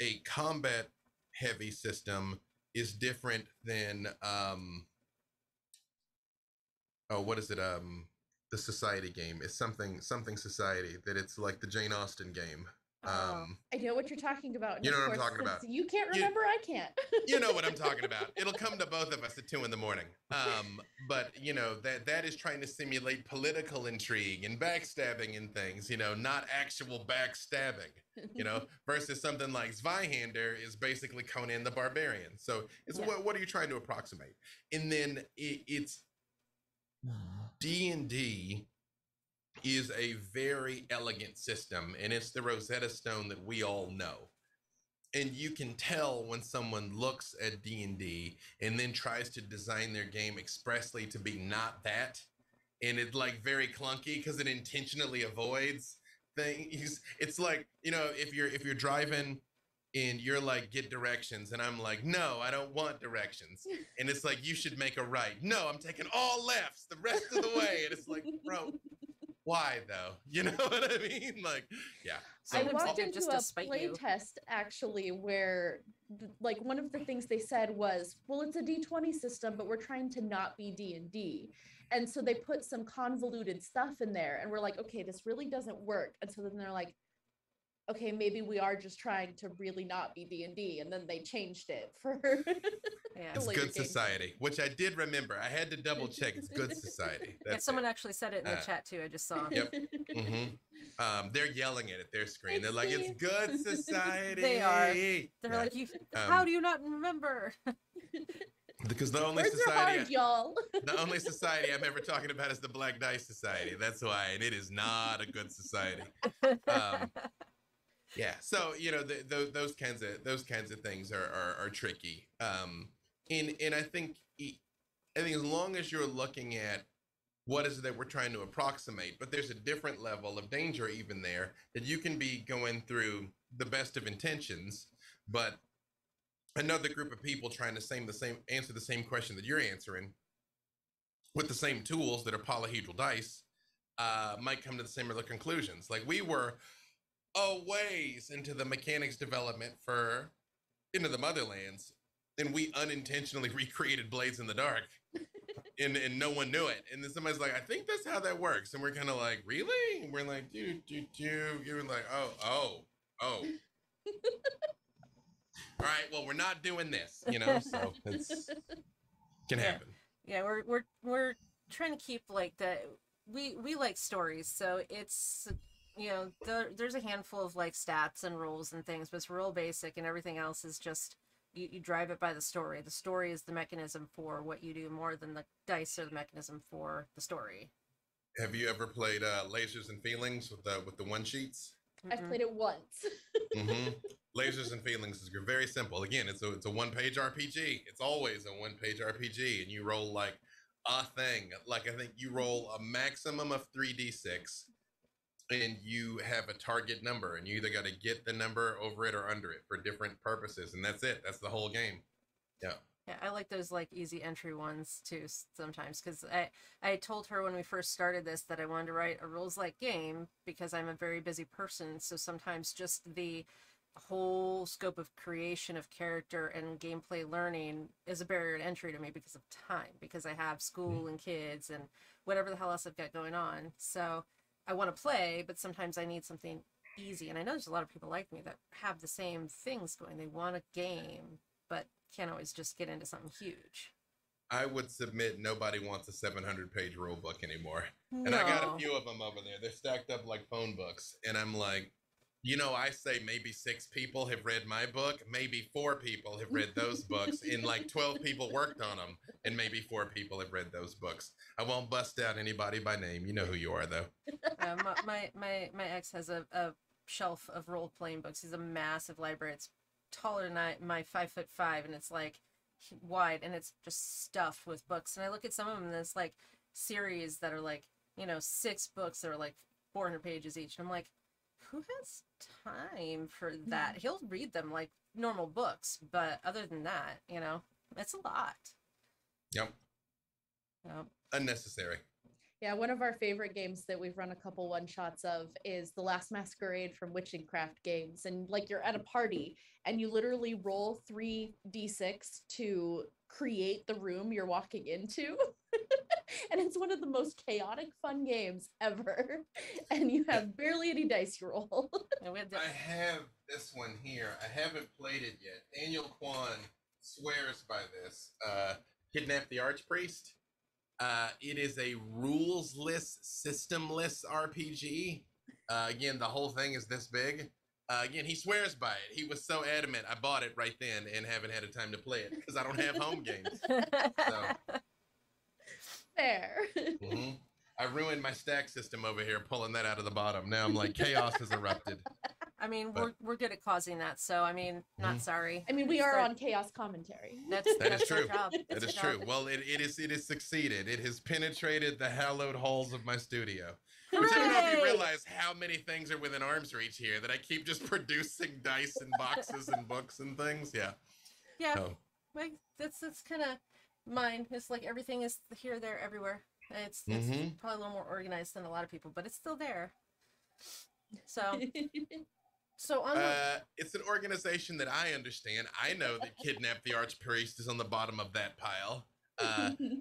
a combat heavy system is different than what is it? The Society game. It's something Society, that it's like the Jane Austen game. I know what you're talking about. You know what I'm talking about. You can't remember, I can't. You know what I'm talking about. It'll come to both of us at 2 a.m. But you know, that is trying to simulate political intrigue and backstabbing and things, you know, not actual backstabbing, you know, versus something like Zweihander is basically Conan the Barbarian. So it's what are you trying to approximate? And then it's D&D is a very elegant system, and it's the Rosetta Stone that we all know. And you can tell when someone looks at D&D and then tries to design their game expressly to be not that, and it's like very clunky because it intentionally avoids things. It's like, you know, if you're driving and you're like, get directions, and I'm like, no, I don't want directions, and it's like, you should make a right. No, I'm taking all lefts the rest of the way, and it's like, bro, why though? You know what I mean? Like, yeah. So I walked into a play test actually where like one of the things they said was, well, it's a D20 system, but we're trying to not be D&D. And so they put some convoluted stuff in there and we're like, okay, this really doesn't work. And so then they're like, okay, maybe we are just trying to really not be D&D, and then they changed it for it's Good Society, which I did remember. I had to double check. It's Good Society. That's someone actually said it in the chat too. I just saw. Yep. They're yelling it at their screen. They're like, "It's Good Society." They are. They're like, "You? How do you not remember?" Because the only the only society I'm ever talking about is the Black Dice Society. That's why, and it is not a good society. Yeah, so you know those kinds of things are tricky, and I think as long as you're looking at what is it that we're trying to approximate, but there's a different level of danger even there, that you can be going through the best of intentions, but another group of people trying to answer the same question that you're answering with the same tools that are polyhedral dice might come to the similar conclusions. Like we were a ways into the mechanics development for Into the Motherlands, and we unintentionally recreated Blades in the Dark, and no one knew it. And then somebody's like, I think that's how that works. And we're kind of like, really? And we're like, you're like, oh. All right, well, we're not doing this, you know, so it's can happen. Yeah, we're trying to keep like we like stories, so it's, you know, there's a handful of like stats and rules and things, but it's real basic, and everything else is just you drive it by the story. The story is the mechanism for what you do more than the dice are the mechanism for the story. Have you ever played Lasers and Feelings with the one sheets? I've played it once. Lasers and Feelings is very simple. Again, it's a one-page RPG. It's always a one-page RPG, and you roll like a thing. Like I think you roll a maximum of 3d6. And you have a target number, and you either got to get the number over it or under it for different purposes, and that's it. That's the whole game. Yeah. Yeah, I like those like easy entry ones too sometimes, because I told her when we first started this that I wanted to write a rules like game because I'm a very busy person. So sometimes just the whole scope of creation of character and gameplay learning is a barrier to entry to me because of time, because I have school and kids and whatever the hell else I've got going on. So I want to play, but sometimes I need something easy. And I know there's a lot of people like me that have the same things going. They want a game, but can't always just get into something huge. I would submit nobody wants a 700-page rule book anymore. No. And I got a few of them over there. They're stacked up like phone books. And I'm like, you know, I say maybe 6 people have read my book. Maybe 4 people have read those books. And like 12 people worked on them. And maybe 4 people have read those books. I won't bust out anybody by name. You know who you are, though. My ex has a shelf of role-playing books. He's a massive library. It's taller than my 5'5", and it's like wide, and it's just stuffed with books. And I look at some of them, and it's like series that are like, 6 books that are like 400 pages each. And I'm like, who has time for that? He'll read them like normal books, but other than that, it's a lot. Yep. Unnecessary. Yeah, one of our favorite games that we've run a couple one-shots of is The Last Masquerade from Witching Craft Games. And like you're at a party and you literally roll 3d6 to create the room you're walking into. And it's one of the most chaotic fun games ever. And you have barely any dice you roll. I have this one here. I haven't played it yet. Daniel Kwan swears by this. Kidnap the Archpriest. It is a rules-less, system-less RPG. Again, the whole thing is this big. Again, he swears by it. He was so adamant. I bought it right then and haven't had a time to play it because I don't have home games. So. Fair. Mm-hmm. I ruined my stack system over here, pulling that out of the bottom. Now I'm like, chaos has erupted. I mean, we're good at causing that, so I mean, not sorry. I mean, we are on Chaos Commentary. That is true. That is true. Well, it is succeeded. It has penetrated the hallowed halls of my studio. Which I don't know if you realize how many things are within arm's reach here that I keep just producing dice and boxes and books and things. Yeah. Yeah. So. Like that's kind of mine. It's like everything is here, there, everywhere. It's probably a little more organized than a lot of people, but it's still there. So. It's an organization that I understand. I know that Kidnap the Archpriest is on the bottom of that pile.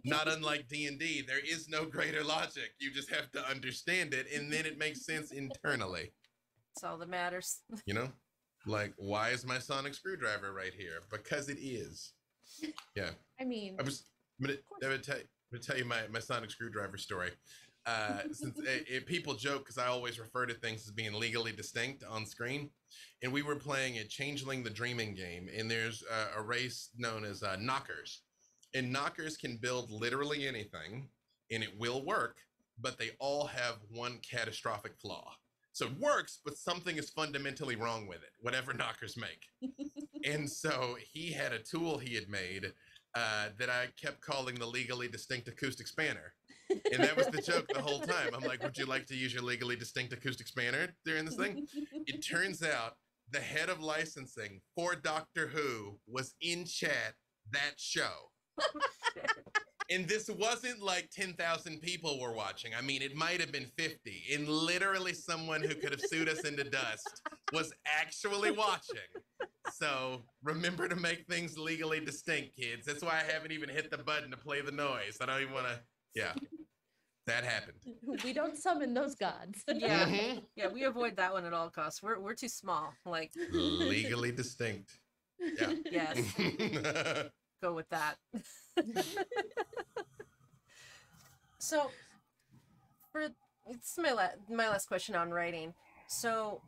Not unlike D&D, there is no greater logic. You just have to understand it, and then it makes sense internally. That's all that matters. Like, why is my sonic screwdriver right here? Because it is. Yeah. I mean, I'm gonna tell you my sonic screwdriver story. Since people joke because I always refer to things as being legally distinct on screen, and we were playing a Changeling the Dreaming game, and there's a race known as knockers, and knockers can build literally anything, and it will work, but they all have one catastrophic flaw. So it works, but something is fundamentally wrong with it, whatever knockers make. And so he had a tool he had made that I kept calling the legally distinct acoustic spanner. And that was the joke the whole time. I'm like, would you like to use your legally distinct acoustic spanner during this thing? It turns out the head of licensing for Doctor Who was in chat that show. And this wasn't like 10,000 people were watching. I mean, it might have been 50. And literally someone who could have sued us into dust was actually watching. So remember to make things legally distinct, kids. That's why I haven't even hit the button to play the noise. I don't even want to. Yeah, that happened. We don't summon those gods. Yeah, yeah, we avoid that one at all costs. We're too small. Like legally distinct. Yeah. Yes. Go with that. So, it's my last question on writing. So,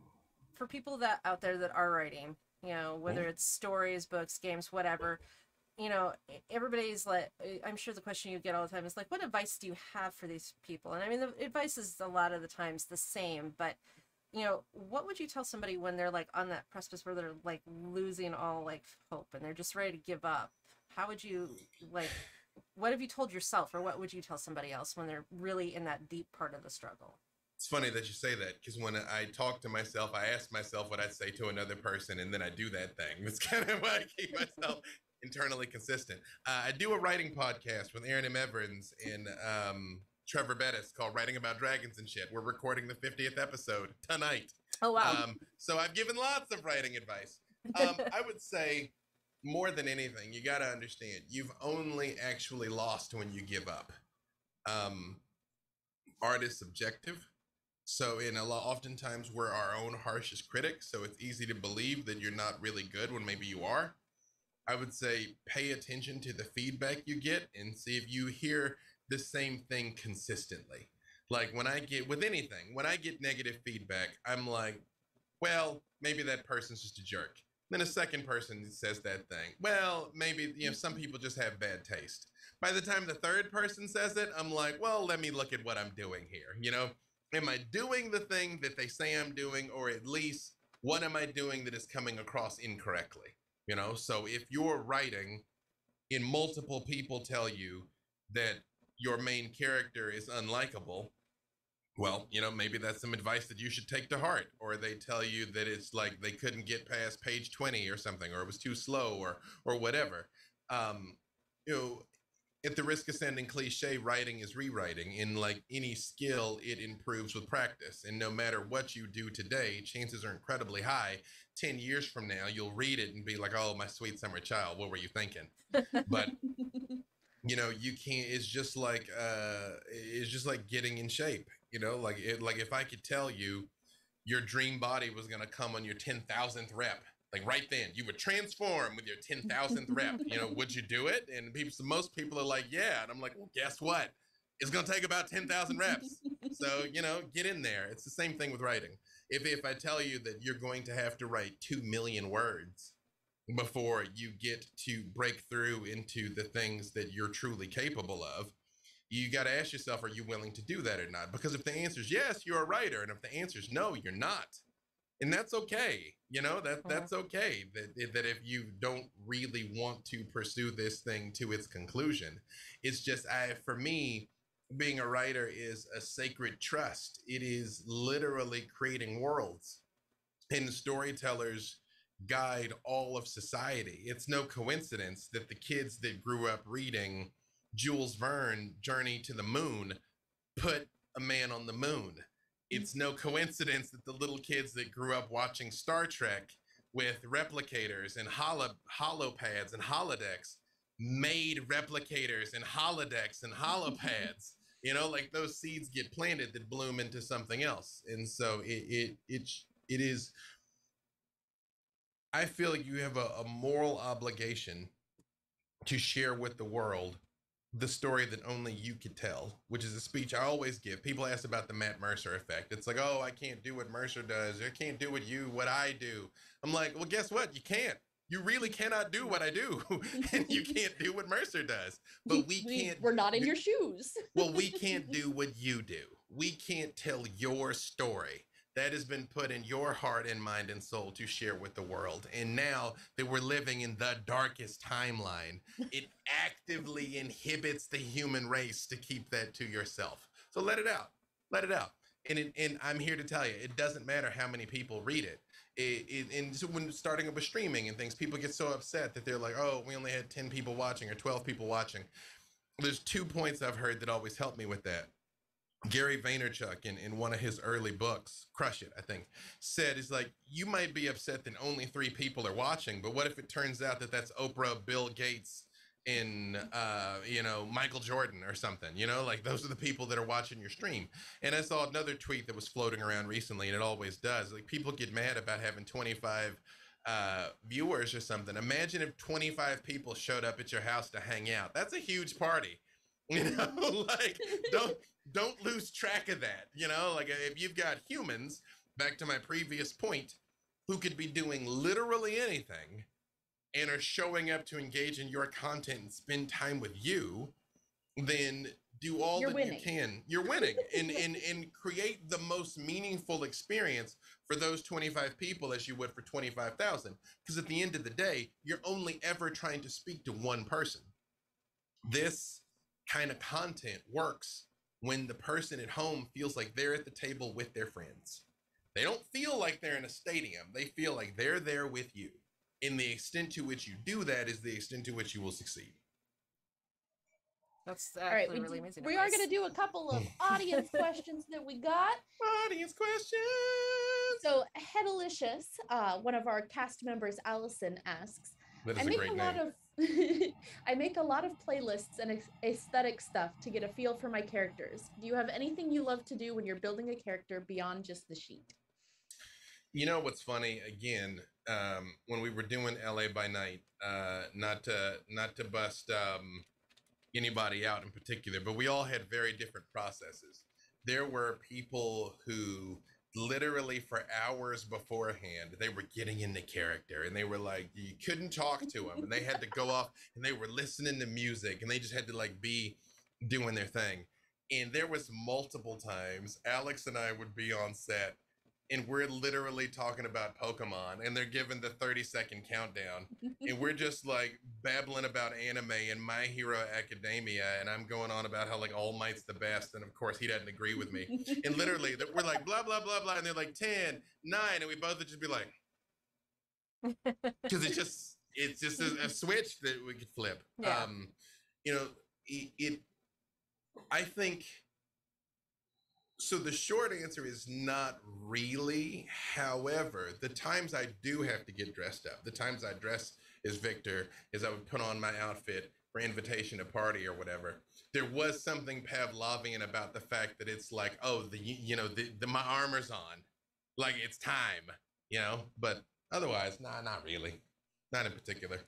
for people that out there that are writing, whether it's stories, books, games, whatever. Everybody's like, I'm sure the question you get all the time is like, what advice do you have for these people? And I mean, the advice is a lot of the times the same, but, what would you tell somebody when they're like on that precipice where they're like losing all like hope and they're just ready to give up? How would you what have you told yourself, or what would you tell somebody else when they're really in that deep part of the struggle? It's funny that you say that, because when I talk to myself, I ask myself what I'd say to another person, and then I do that thing. That's kind of why I keep myself internally consistent. I do a writing podcast with Aaron M. Evans and Trevor Bettis called Writing About Dragons and Shit. We're recording the 50th episode tonight. Oh, wow. So I've given lots of writing advice. I would say, more than anything, you got to understand, you've only actually lost when you give up. Art is subjective. So oftentimes we're our own harshest critics. So it's easy to believe that you're not really good when maybe you are. I would say pay attention to the feedback you get and see if you hear the same thing consistently. Like when I get negative feedback, I'm like, well, maybe that person's just a jerk. Then a second person says that thing. Well, maybe, some people just have bad taste. By the time the third person says it, I'm like, well, let me look at what I'm doing here. Am I doing the thing that they say I'm doing, or at least what am I doing that is coming across incorrectly? You know, so if you're writing and multiple people tell you that your main character is unlikable, well, you know, maybe that's some advice that you should take to heart. Or they tell you that it's like they couldn't get past page 20 or something, or it was too slow, or whatever. You know, at the risk of sounding cliche, writing is rewriting. In like any skill, it improves with practice. And no matter what you do today, chances are incredibly high 10 years from now, you'll read it and be like, oh, my sweet summer child, what were you thinking? But you know, you can't, it's just like getting in shape, you know, like if I could tell you your dream body was going to come on your 10,000th rep, like right then you would transform with your 10,000th rep, you know, would you do it? And most people are like, yeah. And I'm like, well, guess what? It's going to take about 10,000 reps. So, you know, get in there. It's the same thing with writing. If I tell you that you're going to have to write 2 million words before you get to break through into the things that you're truly capable of, you got to ask yourself, are you willing to do that or not? Because if the answer is yes, you're a writer. And if the answer is no, you're not. And that's okay. You know, that's okay. That if you don't really want to pursue this thing to its conclusion, it's just, for me, being a writer is a sacred trust. It is literally creating worlds, and storytellers guide all of society. It's no coincidence that the kids that grew up reading Jules Verne, Journey to the Moon, put a man on the moon. It's no coincidence that the little kids that grew up watching Star Trek with replicators and holopads and holodecks made replicators and holodecks and holopads. You know, like those seeds get planted that bloom into something else. And so it is, I feel like you have a moral obligation to share with the world the story that only you could tell, which is a speech I always give. People ask about the Matt Mercer effect. It's like, oh, I can't do what Mercer does. I can't do what I do. I'm like, well, guess what? You can't. You really cannot do what I do, and you can't do what Mercer does. But we're not in your shoes. Well, we can't do what you do. We can't tell your story that has been put in your heart and mind and soul to share with the world. And now that we're living in the darkest timeline, it actively inhibits the human race to keep that to yourself. So let it out. Let it out. And I'm here to tell you, it doesn't matter how many people read it. And so when starting up with streaming and things, people get so upset that they're like, oh, we only had 10 people watching or 12 people watching. There's 2 points I've heard that always help me with that. Gary Vaynerchuk in one of his early books, Crush It, I think, said, is like, you might be upset that only 3 people are watching, but what if it turns out that that's Oprah, Bill Gates, and you know, Michael Jordan or something, you know, like those are the people that are watching your stream. And I saw another tweet that was floating around recently, and it always does, like, people get mad about having 25 viewers or something. Imagine if 25 people showed up at your house to hang out. That's a huge party, you know. Like, don't lose track of that, you know. Like, if you've got humans, back to my previous point, who could be doing literally anything and are showing up to engage in your content and spend time with you, then do all that you can. You're winning. and create the most meaningful experience for those 25 people as you would for 25,000. Because at the end of the day, you're only ever trying to speak to one person. This kind of content works when the person at home feels like they're at the table with their friends. They don't feel like they're in a stadium. They feel like they're there with you. And the extent to which you do that is the extent to which you will succeed. That's actually really amazing. We are going to do a couple of audience questions that we got. Audience questions. So Headalicious, one of our cast members, Allison, asks, I make a lot of playlists and aesthetic stuff to get a feel for my characters. Do you have anything you love to do when you're building a character beyond just the sheet? You know what's funny? Again, when we were doing LA by Night, not to bust anybody out in particular, but we all had very different processes. There were people who literally for hours beforehand, they were getting into character, and they were like, you couldn't talk to them, and they had to go off and they were listening to music, and they just had to like be doing their thing. And there was multiple times Alex and I would be on set, and we're literally talking about Pokemon, and they're giving the 30-second countdown, and we're just like babbling about anime and My Hero Academia, and I'm going on about how like All Might's the best, and of course he doesn't agree with me. And literally, we're like blah blah blah blah, and they're like 10, 9, and we both would just be like, because it's just a switch that we could flip. Yeah. You know, I think. So the short answer is not really. However, the times I do have to get dressed up, the times I dress as Victor, is I would put on my outfit for invitation to party or whatever. There was something Pavlovian about the fact that it's like, oh, my armor's on, like it's time, But otherwise, nah, not really, not in particular.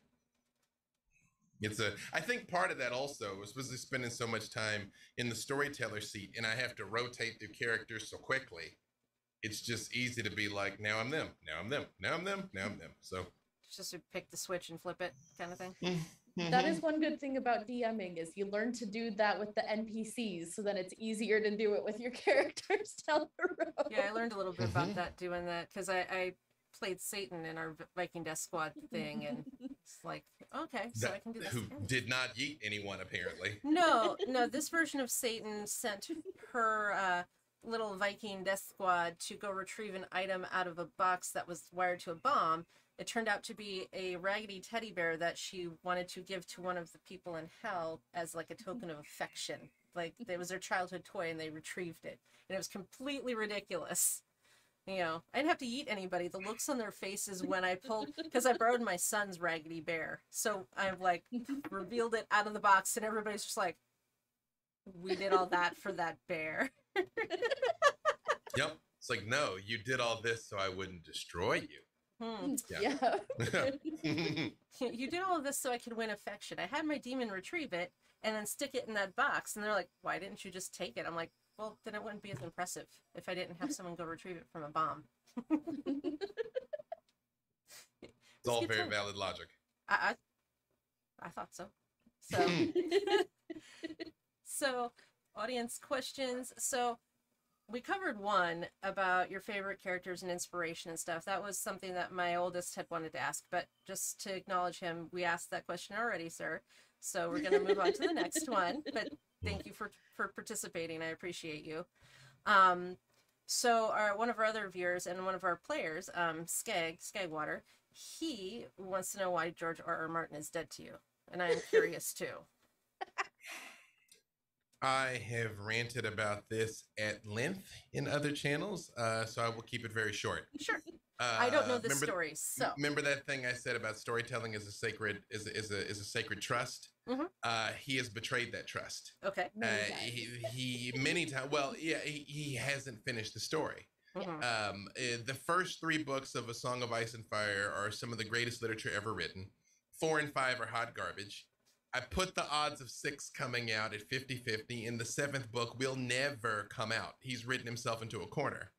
I think part of that also was spending so much time in the storyteller seat, and I have to rotate through characters so quickly. It's just easy to be like, now I'm them, now I'm them, now I'm them, now I'm them. So it's just to pick the switch and flip it kind of thing. That is one good thing about DMing is you learn to do that with the NPCs, so then it's easier to do it with your characters down the road. Yeah, I learned a little bit about that doing that because I played Satan in our Viking Death Squad thing, and it's like, okay, so I can do this. Who did not yeet anyone, apparently. No, this version of Satan sent her little Viking Death Squad to go retrieve an item out of a box that was wired to a bomb. It turned out to be a raggedy teddy bear that she wanted to give to one of the people in hell as like a token of affection. Like, it was their childhood toy, and they retrieved it. And it was completely ridiculous. I didn't have to eat anybody. The looks on their faces when I pulled, because I borrowed my son's raggedy bear. So I've like revealed it out of the box, and everybody's just like, we did all that for that bear. Yep. It's like, no, you did all this so I wouldn't destroy you. Yeah. You did all of this so I could win affection. I had my demon retrieve it and then stick it in that box. And they're like, why didn't you just take it? I'm like, well, then it wouldn't be as impressive if I didn't have someone go retrieve it from a bomb. It's all very valid logic. I thought so. So audience questions. So we covered one about your favorite characters and inspiration and stuff. That was something that my oldest had wanted to ask, but just to acknowledge him, we asked that question already, sir. So we're going to move on to the next one, but thank you for participating. I appreciate you. So one of our other viewers and one of our players, Skagwater, he wants to know why George R.R. Martin is dead to you. And I'm curious too. I have ranted about this at length in other channels, so I will keep it very short. Sure. I don't know the stories, so remember that thing I said about storytelling as a sacred is a sacred trust. Mm-hmm. He has betrayed that trust. Okay. He many times. Well, yeah, he hasn't finished the story. Mm-hmm. The first 3 books of A Song of Ice and Fire are some of the greatest literature ever written. 4 and 5 are hot garbage. I put the odds of 6 coming out at 50-50, and the 7th book will never come out. He's written himself into a corner.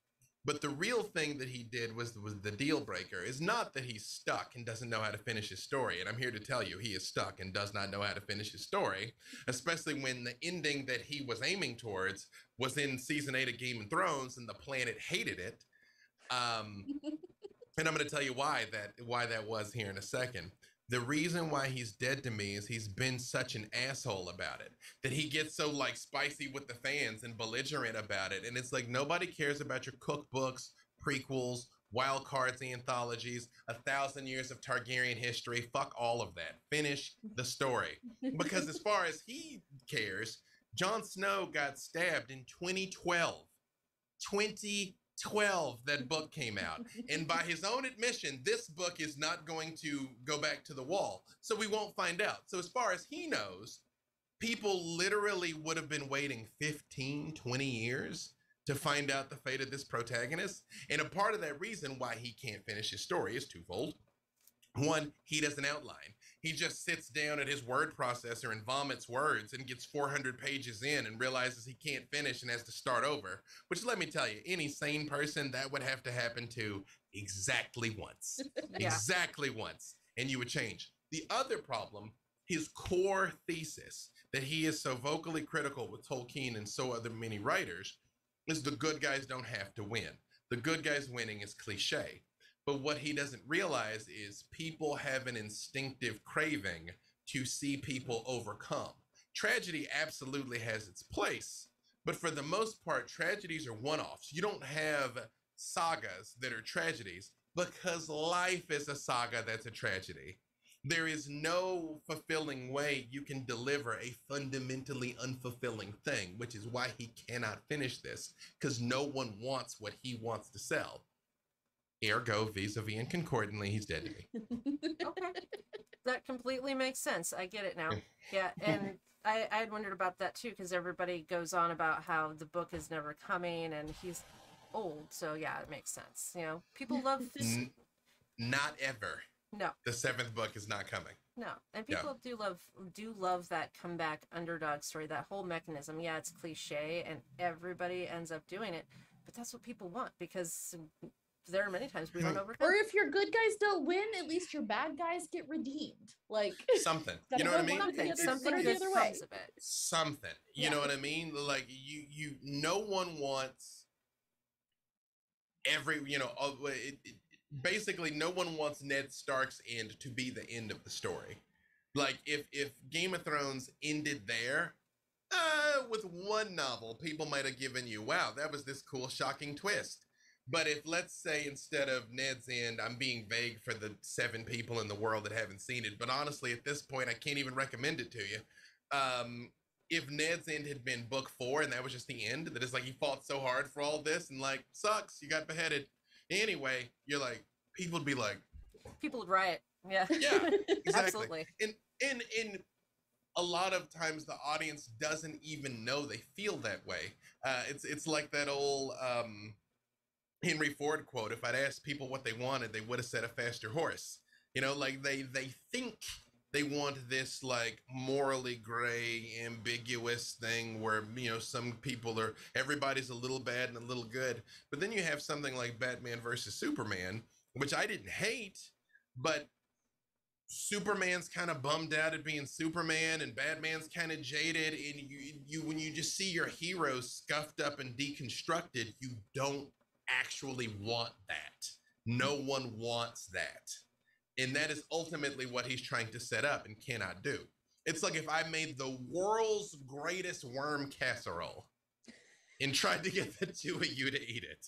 But the real thing that he did was the deal breaker is not that he's stuck and doesn't know how to finish his story. And I'm here to tell you, he is stuck and does not know how to finish his story, especially when the ending that he was aiming towards was in season 8 of Game of Thrones and the planet hated it. And I'm going to tell you why that was here in a second. The reason why he's dead to me is he's been such an asshole about it, that he gets so like spicy with the fans and belligerent about it. And it's like, nobody cares about your cookbooks, prequels, wild cards, anthologies, 1,000 years of Targaryen history. Fuck all of that. Finish the story. Because as far as he cares, Jon Snow got stabbed in 2012. 2012 that book came out, and by his own admission, this book is not going to go back to the wall, so we won't find out. So as far as he knows, people literally would have been waiting 15-20 years to find out the fate of this protagonist. And a part of that reason why he can't finish his story is twofold. One, he doesn't outline. He just sits down at his word processor and vomits words and gets 400 pages in and realizes he can't finish and has to start over. Which, let me tell you, any sane person, that would have to happen to exactly once. Yeah. Exactly once. And you would change. The other problem, his core thesis that he is so vocally critical with Tolkien and so other many writers, is the good guys don't have to win. The good guys winning is cliche. But what he doesn't realize is people have an instinctive craving to see people overcome. Tragedy absolutely has its place, but for the most part, tragedies are one-offs. You don't have sagas that are tragedies because life is a saga that's a tragedy. There is no fulfilling way you can deliver a fundamentally unfulfilling thing, which is why he cannot finish this, because no one wants what he wants to sell. Ergo, vis-a-vis and concordantly, he's dead to me. Okay. That completely makes sense. I get it now. Yeah, and I had wondered about that too, because everybody goes on about how the book is never coming and he's old. So yeah, it makes sense. You know, people love... Not ever. No. The 7th book is not coming. No. And people do love that comeback underdog story, that whole mechanism. Yeah, it's cliche and everybody ends up doing it, but that's what people want, because there are many times we don't overcome. Or if your good guys don't win, at least your bad guys get redeemed. Like something. You know what I mean? Something good comes of it. Something. You know what I mean? Like you no one wants every, basically no one wants Ned Stark's end to be the end of the story. Like if Game of Thrones ended there, with one novel, people might have given you, wow, that was this cool, shocking twist. But if, let's say, instead of Ned's end, I'm being vague for the 7 people in the world that haven't seen it, but honestly, at this point, I can't even recommend it to you. If Ned's end had been book 4 and that was just the end, that is like he fought so hard for all this and like, sucks, you got beheaded. Anyway, you're like, people would be like... People would riot. Yeah. Yeah, exactly. Absolutely. And a lot of times the audience doesn't even know they feel that way. It's like that old... Henry Ford quote, if I'd asked people what they wanted, they would have said a faster horse. Like they think they want this like morally gray, ambiguous thing where, some people everybody's a little bad and a little good. But then you have something like Batman versus Superman, which I didn't hate, but Superman's kind of bummed out at being Superman and Batman's kind of jaded. And you when you just see your heroes scuffed up and deconstructed, you don't actually want that. No one wants that. And that is ultimately what he's trying to set up and cannot do. It's like if I made the world's greatest worm casserole and tried to get the 2 of you to eat it.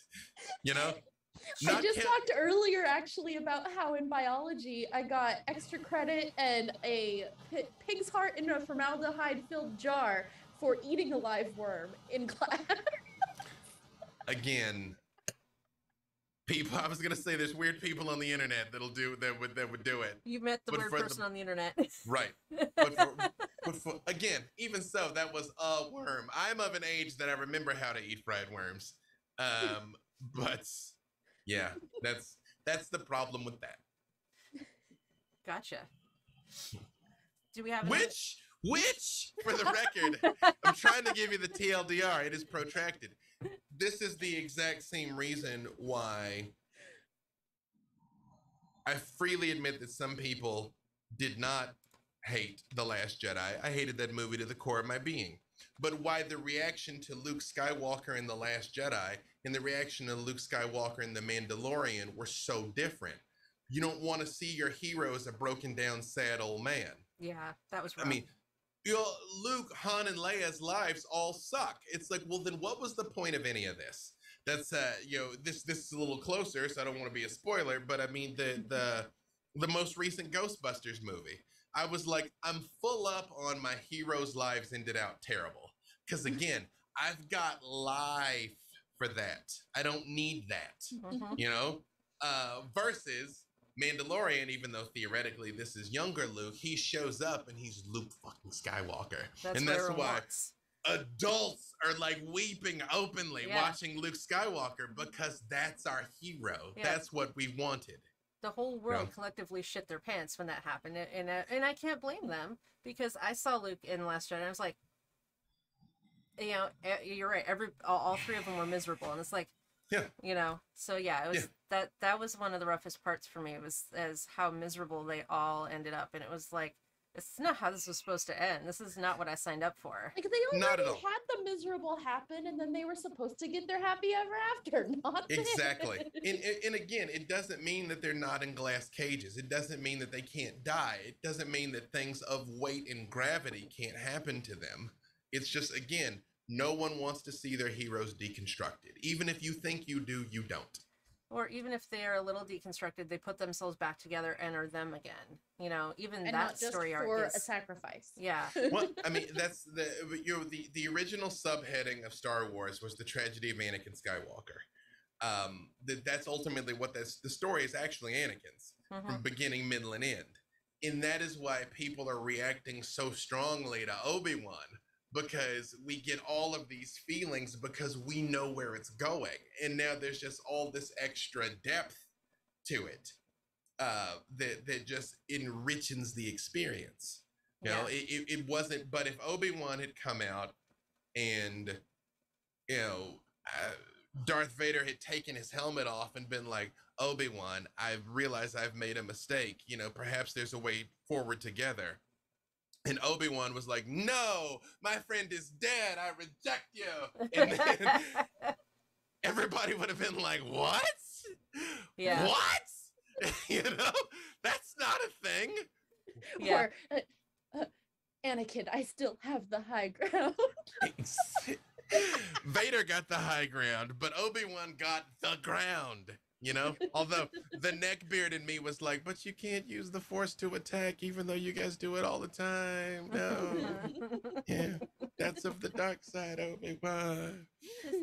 I just talked earlier actually about how in biology I got extra credit and a pig's heart in a formaldehyde-filled jar for eating a live worm in class. Again, people, I was gonna say there's weird people on the internet that would do it. You met the weird person on the internet. Right. But for again, even so, that was a worm. I'm of an age that I remember how to eat fried worms. But yeah, that's the problem with that. Gotcha. Do we have which for the record, I'm trying to give you the TLDR. It is protracted. This is the exact same reason why I freely admit that some people did not hate The Last Jedi. I hated that movie to the core of my being. But why the reaction to Luke Skywalker in The Last Jedi and the reaction to Luke Skywalker in The Mandalorian were so different. You don't want to see your hero as a broken down, sad old man. Yeah, that was rough. I mean, Luke, Han, and Leia's lives all suck. It's like, well, then what was the point of any of this? That's this is a little closer, so I don't want to be a spoiler, but I mean the most recent Ghostbusters movie. I was like, I'm full up on my heroes' lives ended out terrible. Because again, I've got life for that. I don't need that. Versus Mandalorian, even though theoretically this is younger Luke, he shows up and he's Luke fucking Skywalker. That's why adults are like weeping openly watching Luke Skywalker, because that's our hero. Yeah. That's what we wanted. The whole world collectively shit their pants when that happened. And I can't blame them, because I saw Luke in Last Jedi and I was like, you're right. All 3 of them were miserable. And it's like, so yeah, it was that was one of the roughest parts for me, was as how miserable they all ended up. And it was like, It's not how this was supposed to end. This is not what I signed up for. Like they already had the miserable happen, and then they were supposed to get their happy ever after. Not exactly. And again, it doesn't mean that they're not in glass cages. It doesn't mean that they can't die. It doesn't mean that things of weight and gravity can't happen to them. It's just, again, no one wants to see their heroes deconstructed. Even if you think you do, you don't. Or even if they are a little deconstructed, they put themselves back together and are them again. You know, even and that not just story arc for is a sacrifice. Yeah. Well, I mean, that's the original subheading of Star Wars was the tragedy of Anakin Skywalker. That's ultimately what the story is actually Anakin's from beginning, middle, and end. And that is why people are reacting so strongly to Obi-Wan, because we get all of these feelings because we know where it's going. And now there's just all this extra depth to it that just enriches the experience. You know, it wasn't, but if Obi-Wan had come out and, you know, Darth Vader had taken his helmet off and been like, Obi-Wan, I've realized I've made a mistake. You know, perhaps there's a way forward together. And Obi-Wan was like, no, my friend is dead. I reject you. And then everybody would have been like, what? Yeah. What? You know, that's not a thing. Yeah. Or, Anakin, I still have the high ground. Vader got the high ground, but Obi-Wan got the ground. You know, although the neckbeard in me was like, but you can't use the Force to attack, even though you guys do it all the time. No. Yeah, that's of the dark side, Obi-Wan.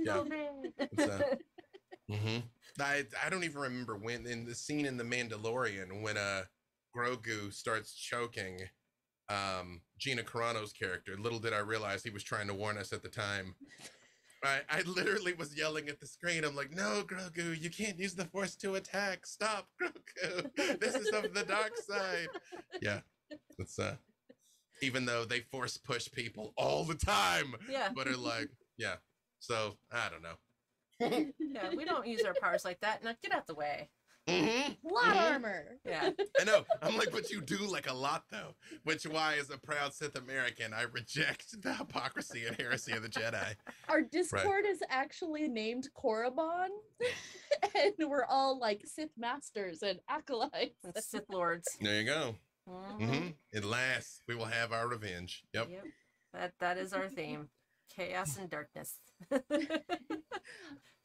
Yeah. I don't even remember when, in the scene in The Mandalorian, when Grogu starts choking Gina Carano's character. Little did I realize he was trying to warn us at the time. I literally was yelling at the screen. I'm like, no, Grogu, you can't use the Force to attack. Stop, Grogu. This is of the dark side. Yeah. It's even though they Force push people all the time. Yeah. But are like, yeah. So I don't know. Yeah, we don't use our powers like that. Now get out the way. Plot armor. Yeah. I know. I'm like, but you do like a lot though. Which why, as a proud Sith American, I reject the hypocrisy and heresy of the Jedi. Our Discord is actually named Korriban, and we're all like Sith masters and acolytes. And Sith lords. There you go. At last, we will have our revenge. Yep. That is our theme. Chaos and darkness.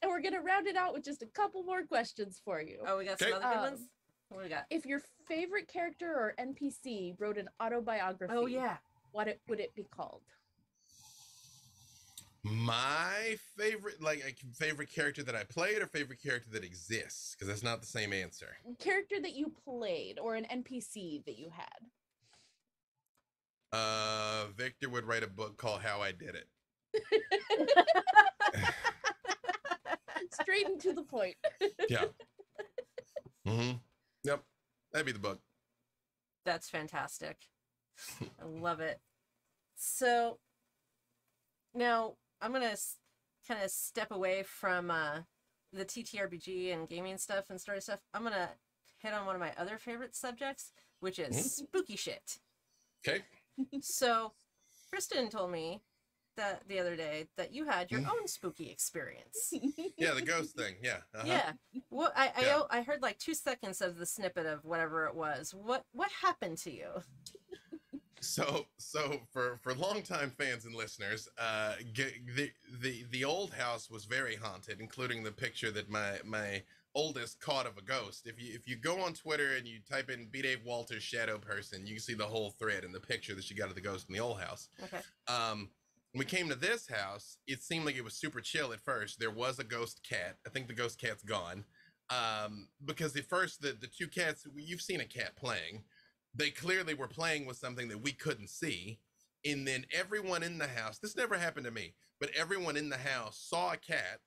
And we're gonna round it out with just a couple more questions for you. Oh, we got some other good ones? What do we got? If your favorite character or NPC wrote an autobiography, what would it be called? My favorite, favorite character that I played or favorite character that exists? Because that's not the same answer. Character that you played or an NPC that you had. Victor would write a book called How I Did It. Straight and to the point. Yeah. Yep. That'd be the book. That's fantastic. I love it. So now I'm going to kind of step away from the TTRPG and gaming stuff and story stuff. I'm going to hit on one of my other favorite subjects, which is spooky shit. Okay. So Kristen told me that the other day that you had your own spooky experience. Yeah, the ghost thing. Yeah. Yeah. Well, I heard like 2 seconds of the snippet of whatever it was. What happened to you? So for longtime fans and listeners, the old house was very haunted, including the picture that my oldest caught of a ghost. If you go on Twitter and you type in B. Dave Walters shadow person, you can see the whole thread and the picture that she got of the ghost in the old house. Okay. When we came to this house, it seemed like it was super chill at first. There was a ghost cat. I think the ghost cat's gone. Because at first, the two cats, you've seen a cat playing. They clearly were playing with something that we couldn't see. And then everyone in the house, this never happened to me, but everyone in the house saw a cat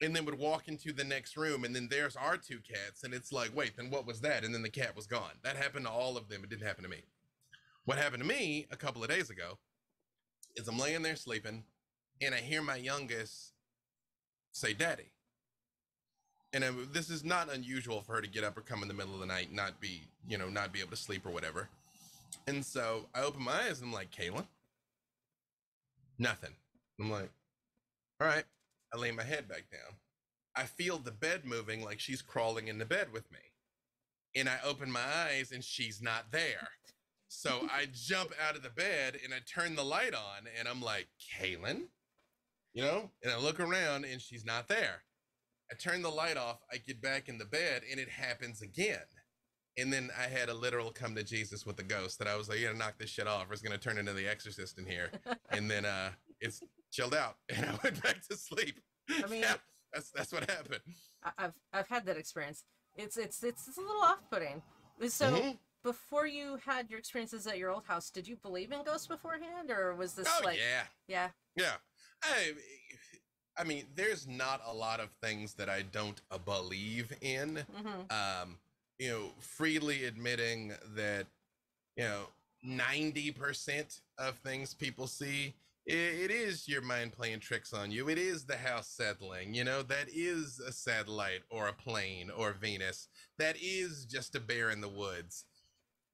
and then would walk into the next room. And then there's our two cats. And it's like, wait, then what was that? And then the cat was gone. That happened to all of them. It didn't happen to me. What happened to me a couple of days ago is I'm laying there sleeping and I hear my youngest say, Daddy. And this is not unusual for her to get up or come in the middle of the night and not be able to sleep or whatever. And so I open my eyes and I'm like, Kaylin, nothing. I'm like, all right. I lay my head back down. I feel the bed moving like she's crawling in the bed with me. And I open my eyes and she's not there. So I jump out of the bed and I turn the light on and I'm like, Kaylin, you know, and I look around and she's not there. I turn the light off, I get back in the bed and it happens again. And then I had a literal come to Jesus with the ghost that I was like, you gotta knock this shit off or it's gonna turn into The Exorcist in here. And then it's chilled out and I went back to sleep. I mean, yeah, that's what happened. I've had that experience. It's a little off-putting. So before you had your experiences at your old house, did you believe in ghosts beforehand, or was this yeah. I mean, there's not a lot of things that I don't believe in. You know, freely admitting that, you know, 90% of things people see, it is your mind playing tricks on you. It is the house settling, you know, that is a satellite or a plane or Venus. That is just a bear in the woods.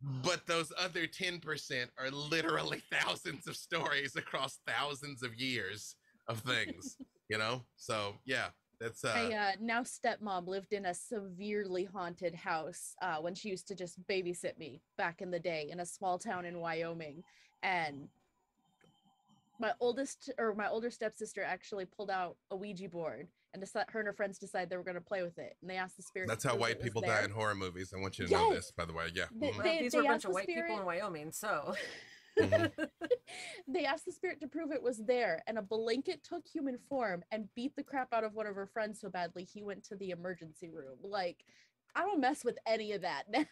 But those other 10% are literally thousands of stories across thousands of years of things, you know? So, yeah. That's my now stepmom lived in a severely haunted house when she used to just babysit me back in the day in a small town in Wyoming. And my older stepsister actually pulled out a Ouija board and her and her friends decided they were going to play with it. And they asked the spirit. That's how white people die in horror movies. I want you to know this, by the way. Yeah. These were a bunch of white people in Wyoming, so. They asked the spirit to prove it was there, and a blanket took human form and beat the crap out of one of her friends so badly he went to the emergency room. Like, I don't mess with any of that now.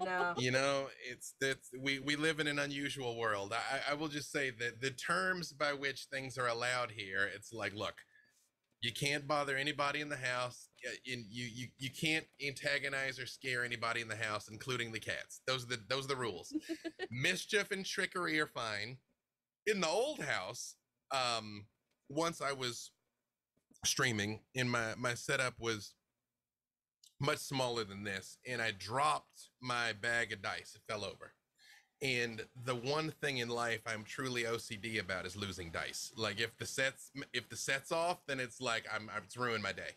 No. You know, we live in an unusual world. I will just say that the terms by which things are allowed here, it's like, look, you can't bother anybody in the house. You can't antagonize or scare anybody in the house, including the cats. Those are the rules. Mischief and trickery are fine. In the old house, once I was streaming, and my setup was much smaller than this, and I dropped my bag of dice. It fell over. And the one thing in life I'm truly OCD about is losing dice. Like if the set's off, then it's like it's ruined my day.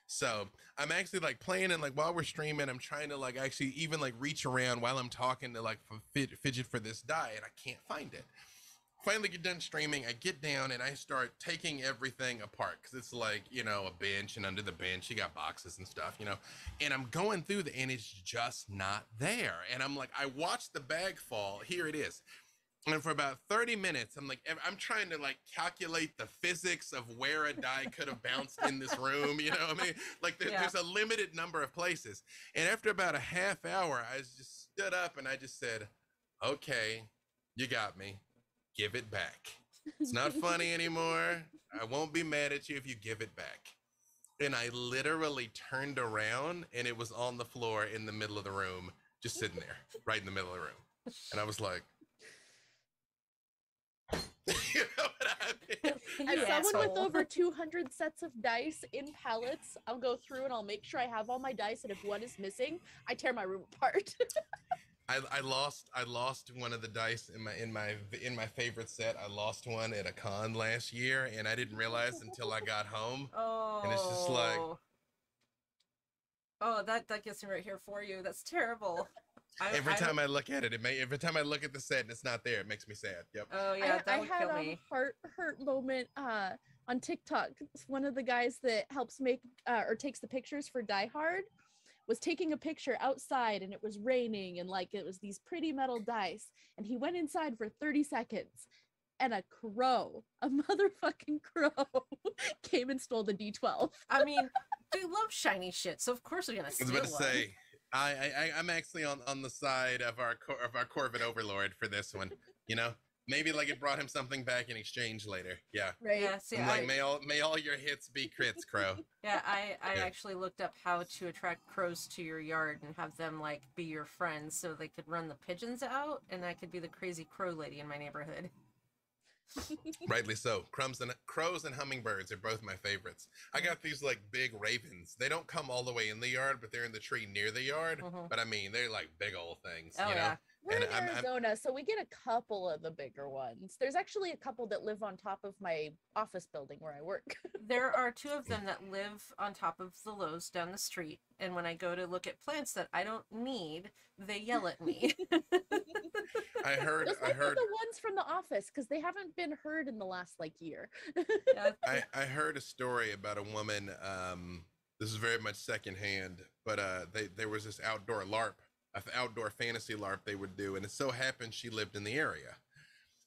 So I'm actually like playing, and like while we're streaming, I'm trying to like actually even like reach around while I'm talking to like fidget for this die, and I can't find it. Finally get done streaming, I get down and I start taking everything apart because it's like, you know, a bench, and under the bench you got boxes and stuff, you know, and I'm going through and it's just not there. And I'm like, I watched the bag fall. Here it is. And for about 30 minutes, I'm like, I'm trying to like calculate the physics of where a die could have bounced in this room. You know what I mean? Like there's a limited number of places. And after about a half hour, I just stood up and I just said, okay, you got me. Give it back. It's not funny anymore. I won't be mad at you if you give it back. And I literally turned around and it was on the floor in the middle of the room, just sitting there, right in the middle of the room. And I was like, you know what I mean? As someone with over 200 sets of dice in pallets, I'll go through and I'll make sure I have all my dice, and if one is missing, I tear my room apart. I lost one of the dice in my favorite set. I lost one at a con last year, and I didn't realize until I got home. Oh. And it's just like, oh, that gets me right here for you. That's terrible. Every time I look at it, every time I look at the set and it's not there, it makes me sad. Yep. Oh yeah, that would kill me. I had a hurt moment on TikTok. One of the guys that helps make or takes the pictures for Die Hard was taking a picture outside, and it was raining, and like it was these pretty metal dice, and he went inside for 30 seconds, and a motherfucking crow came and stole the D12. I mean, they love shiny shit, so of course they're gonna steal one. I was about to say, I'm actually on the side of our Corvette Overlord for this one. You know, maybe like it brought him something back in exchange later. Yeah. Right. Yeah. See, may all your hits be crits, Crow. Yeah, I actually looked up how to attract crows to your yard and have them like be your friends, so they could run the pigeons out, and I could be the crazy crow lady in my neighborhood. Rightly so. Crows and hummingbirds are both my favorites. I got these like big ravens. They don't come all the way in the yard, but they're in the tree near the yard. But I mean, they're like big old things. Oh, you know? Yeah. We're in Arizona, so we get a couple of the bigger ones. There's actually a couple that live on top of my office building where I work. There are 2 of them that live on top of the Lowe's down the street, and when I go to look at plants that I don't need, they yell at me. I heard the ones from the office, because they haven't been heard in the last year. Yeah. I heard a story about a woman. This is very much secondhand, but there was this outdoor LARP, an outdoor fantasy LARP they would do, and it so happened she lived in the area,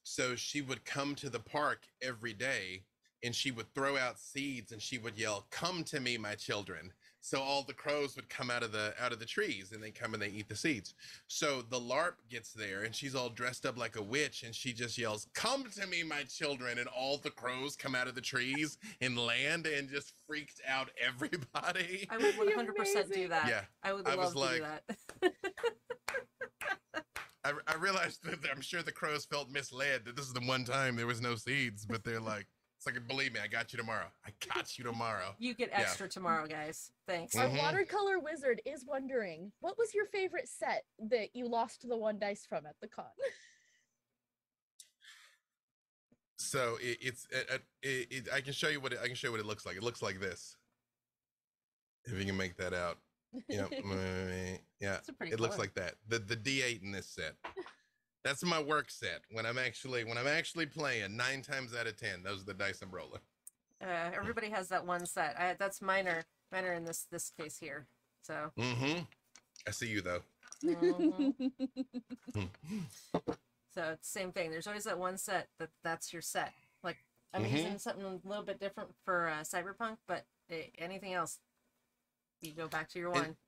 so she would come to the park every day, and she would throw out seeds, and she would yell, "Come to me, my children." So all the crows would come out of the trees, and they come and they eat the seeds. So the LARP gets there, and she's all dressed up like a witch, and she just yells, "Come to me, my children," and all the crows come out of the trees and land, and just freaked out everybody. I would 100% do that. Yeah, I would love to do that. I realized that I'm sure the crows felt misled that this is the one time there was no seeds, but they're like, it's like, believe me, I got you tomorrow. I got you tomorrow. You get extra tomorrow, guys. Thanks. Our watercolor wizard is wondering, what was your favorite set that you lost the 1 dice from at the con? So I can show you what it looks like. It looks like this. If you can make that out. Yeah. Yeah. It looks like that. The D8 in this set. That's my work set. When I'm actually playing, 9 times out of 10, those are the dice I'm rolling. Everybody has that 1 set. That's minor in this case here. So. I see you though. So it's the same thing. There's always that 1 set that's your set. Like I'm using something a little bit different for Cyberpunk, but anything else, you go back to your 1.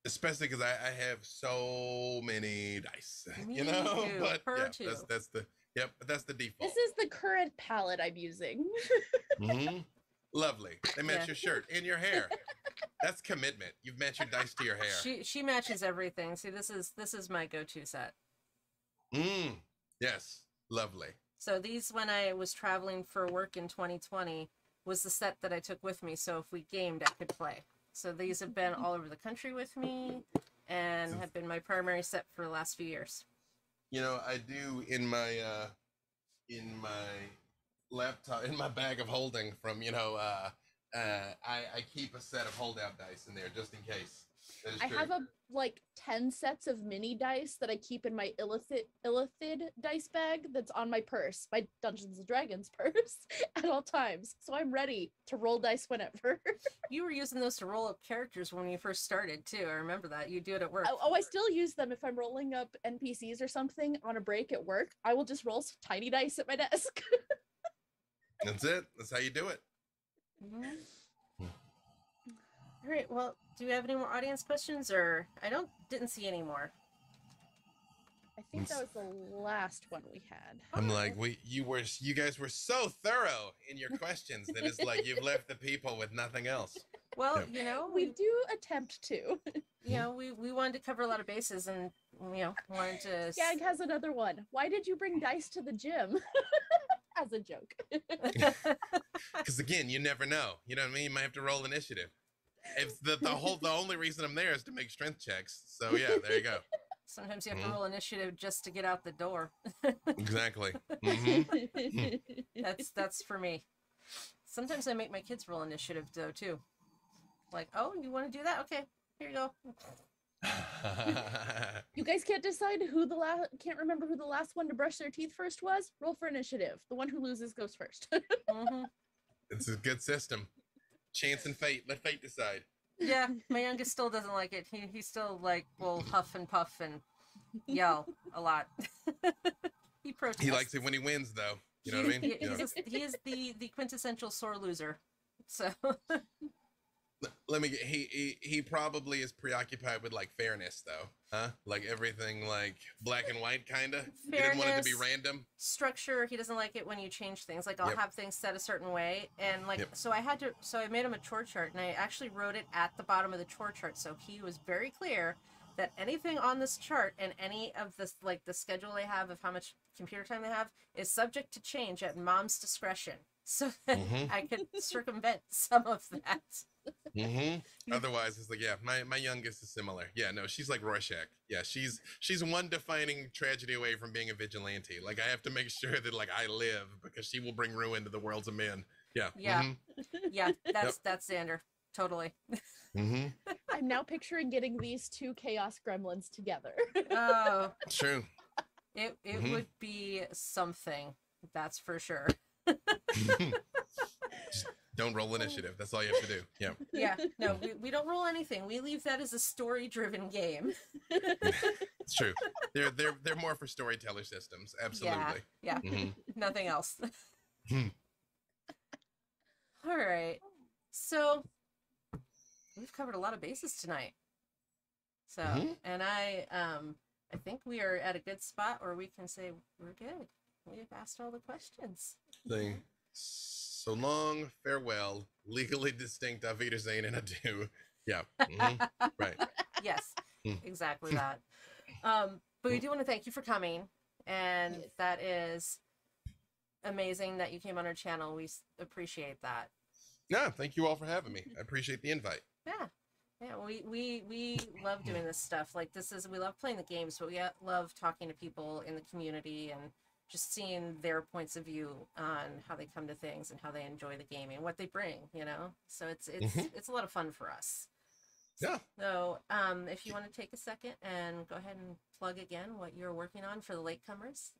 Especially because I have so many dice, Me you know. too. But Her yeah, too. that's the default. This is the current palette I'm using. Lovely. They match your shirt and your hair. That's commitment. You've matched your dice to your hair. She matches everything. See, this is my go-to set. Yes. Lovely. So these, when I was traveling for work in 2020, was the set that I took with me. So if we gamed, I could play. So these have been all over the country with me and have been my primary set for the last few years. You know, I do in my laptop, in my bag of holding from, I keep a set of holdout dice in there just in case. I have 10 sets of mini dice that I keep in my Illithid dice bag that's on my purse, my Dungeons and Dragons purse at all times. So I'm ready to roll dice whenever. You were using those to roll up characters when you first started too. I remember that. You do it at work. I still use them if I'm rolling up NPCs or something on a break at work. I will just roll some tiny dice at my desk. That's it. That's how you do it. All right. Well, do we have any more audience questions, or didn't see any more? I think that was the last one we had. I'm like, you guys were so thorough in your questions that it's like you've left the people with nothing else. Well, we do attempt to. We wanted to cover a lot of bases, and wanted to. Skag has another one. Why did you bring dice to the gym? As a joke. Because again, you never know. You know what I mean? You might have to roll initiative. If the only reason I'm there is to make strength checks. So yeah, there you go. Sometimes you have to roll initiative just to get out the door. Exactly. That's for me. Sometimes I make my kids roll initiative though too. Like, oh, you want to do that? Okay, here you go. You guys can't decide can't remember who the last one to brush their teeth first was? Roll for initiative. The one who loses goes first. It's a good system. Chance and fate. Let fate decide. Yeah, my youngest still doesn't like it. He still will huff and puff and yell a lot. He protests. He likes it when he wins, though. You know what I mean? He is the quintessential sore loser. So. He probably is preoccupied with fairness though, huh? Like everything black and white kind of. He didn't want it to be random. Structure. He doesn't like it when you change things. Like I'll have things set a certain way, and so I made him a chore chart, and I actually wrote it at the bottom of the chore chart, so he was very clear that anything on this chart and any of this the schedule they have of how much computer time they have is subject to change at mom's discretion, so that I could circumvent some of that. Otherwise, it's like, yeah, my youngest is similar. Yeah, no, she's like Rorschach. Yeah, she's one defining tragedy away from being a vigilante. Like, I have to make sure that like I live because she will bring ruin to the worlds of men. Yeah. Yeah. Yeah. That's Xander. Totally. I'm now picturing getting these two chaos gremlins together. Oh, true. It would be something. That's for sure. Just don't roll initiative. That's all you have to do. Yeah. Yeah. No, we don't roll anything. We leave that as a story-driven game. It's true. They're more for storyteller systems. Absolutely. Yeah. Nothing else. All right. So we've covered a lot of bases tonight. So, and I think we are at a good spot where we can say we're good. We've asked all the questions. So long, farewell, legally distinct Auf Wiedersehen and adieu. Yeah. Right. Yes, exactly that. But we do want to thank you for coming. And that is amazing that you came on our channel. We appreciate that. Yeah, thank you all for having me. I appreciate the invite. Yeah. Yeah, we love doing this stuff. Like we love playing the games, but we love talking to people in the community and just seeing their points of view on how they come to things and how they enjoy the game and what they bring, you know? So it's a lot of fun for us. Yeah. So if you want to take a second and go ahead and plug again what you're working on for the latecomers,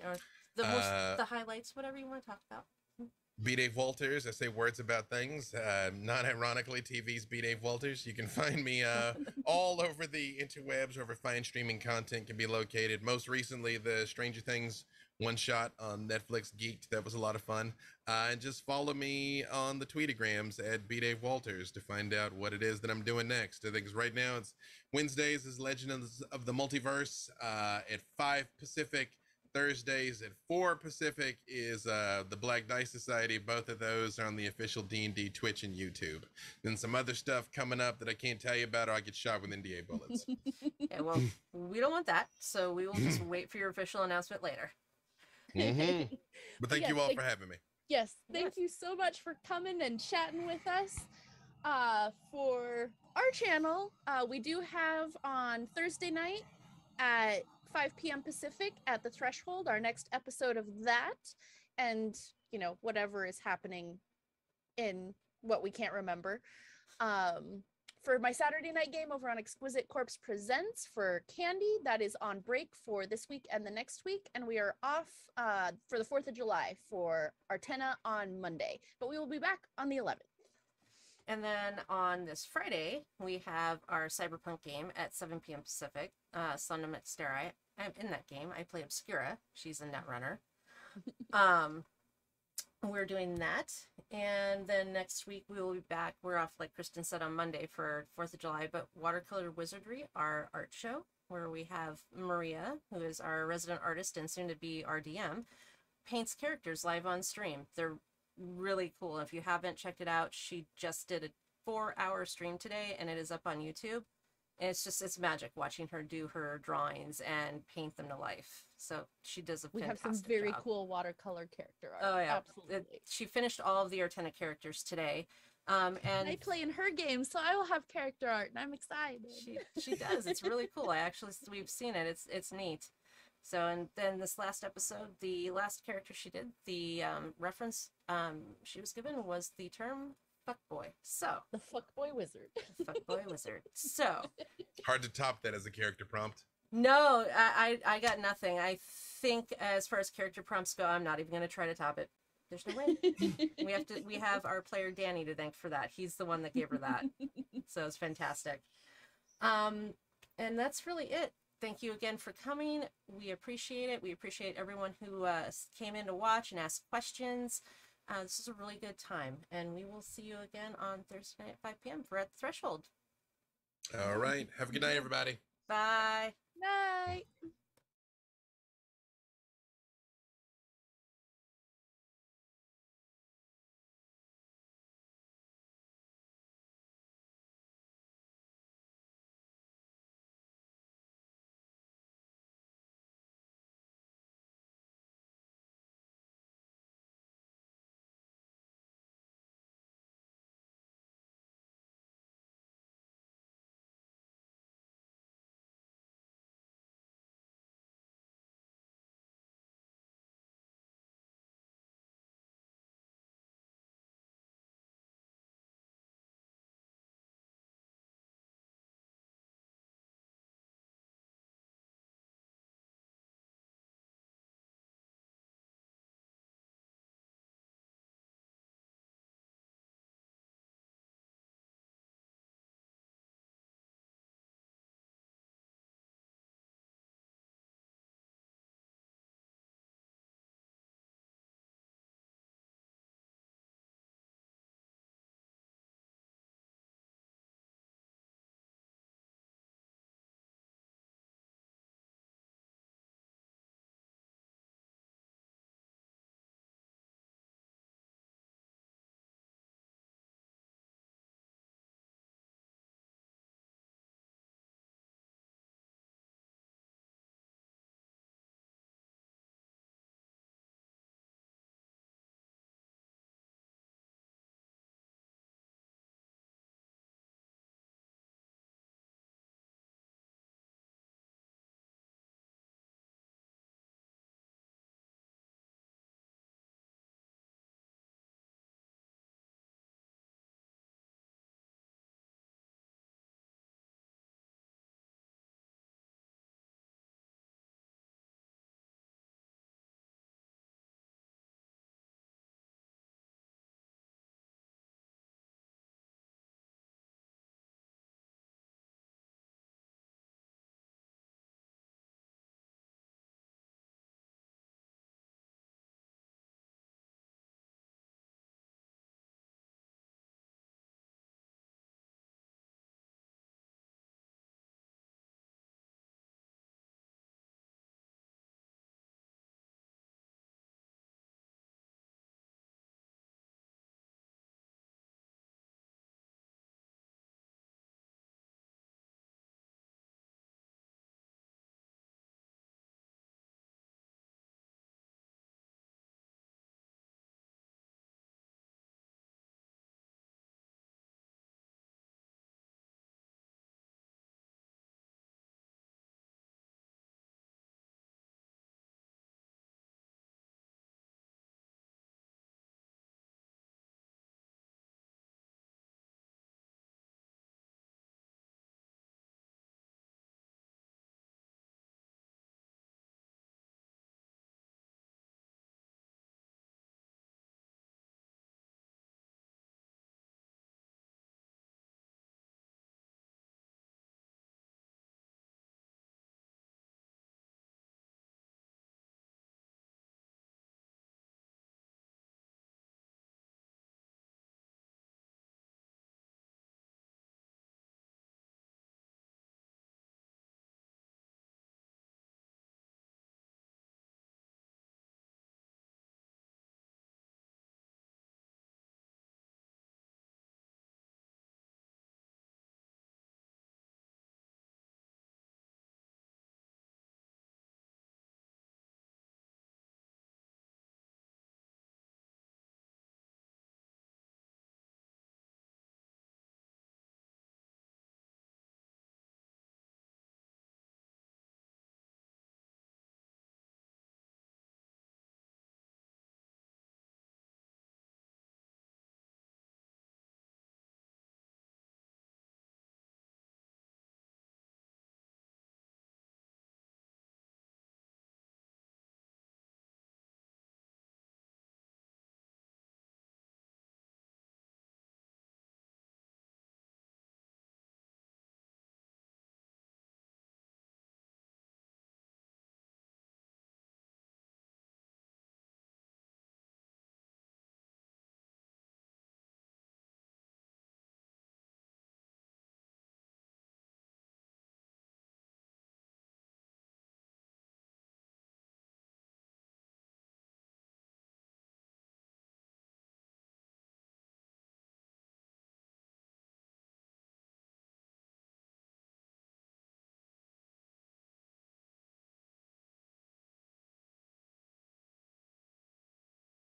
or the highlights, whatever you want to talk about. B. Dave Walters. I say words about things. Not ironically, TV's B. Dave Walters. You can find me all over the interwebs, wherever fine streaming content can be located. Most recently, the Stranger Things one shot on Netflix Geeked. That was a lot of fun. And just follow me on the Tweetagrams at B. Dave Walters to find out what it is that I'm doing next. I think right now it's Wednesdays is Legends of the Multiverse at 5 Pacific. Thursdays at 4 Pacific is the Black Dice Society. Both of those are on the official D&D Twitch and YouTube. Then some other stuff coming up that I can't tell you about or I get shot with NDA bullets. Okay, well, we don't want that, so we will just wait for your official announcement later. But thank you all for having me. Yes, thank you so much for coming and chatting with us. For our channel, we do have on Thursday night at 5 p.m. Pacific at the Threshold, our next episode of that, and you know, whatever is happening in what we can't remember. For my Saturday night game over on Exquisite Corpse Presents for Candy, that is on break for this week and the next week, and we are off for the 4th of July for Artena on Monday, but we will be back on the 11th. And then on this Friday, we have our Cyberpunk game at 7 p.m. Pacific, Sun of Exteri. I'm in that game. I play Obscura. She's a Netrunner. We're doing that. And then next week, we will be back. We're off, like Kristen said, on Monday for 4th of July, but Watercolor Wizardry, our art show, where we have Maria, who is our resident artist and soon to be our DM, paints characters live on stream. They're really cool. If you haven't checked it out, she just did a 4-hour stream today and it is up on YouTube. And it's magic watching her do her drawings and paint them to life. So she does a fantastic job. We have some very cool watercolor character art. Oh yeah, absolutely. She finished all of the Artena characters today. And I play in her game, so I will have character art, and I'm excited. She does. It's really cool. We've seen it. It's neat. So, and then this last episode, the last character she did, the reference she was given was the term fuckboy. So the fuckboy wizard. The fuckboy wizard. So hard to top that as a character prompt. No, I got nothing. I think as far as character prompts go, I'm not even gonna try to top it. There's no way. We have our player Danny to thank for that. He's the one that gave her that. So it's fantastic. And that's really it. Thank you again for coming. We appreciate it. We appreciate everyone who came in to watch and ask questions. This is a really good time. And we will see you again on Thursday night at 5 p.m. for At the Threshold. All right. Have a good night, everybody. Bye. Night.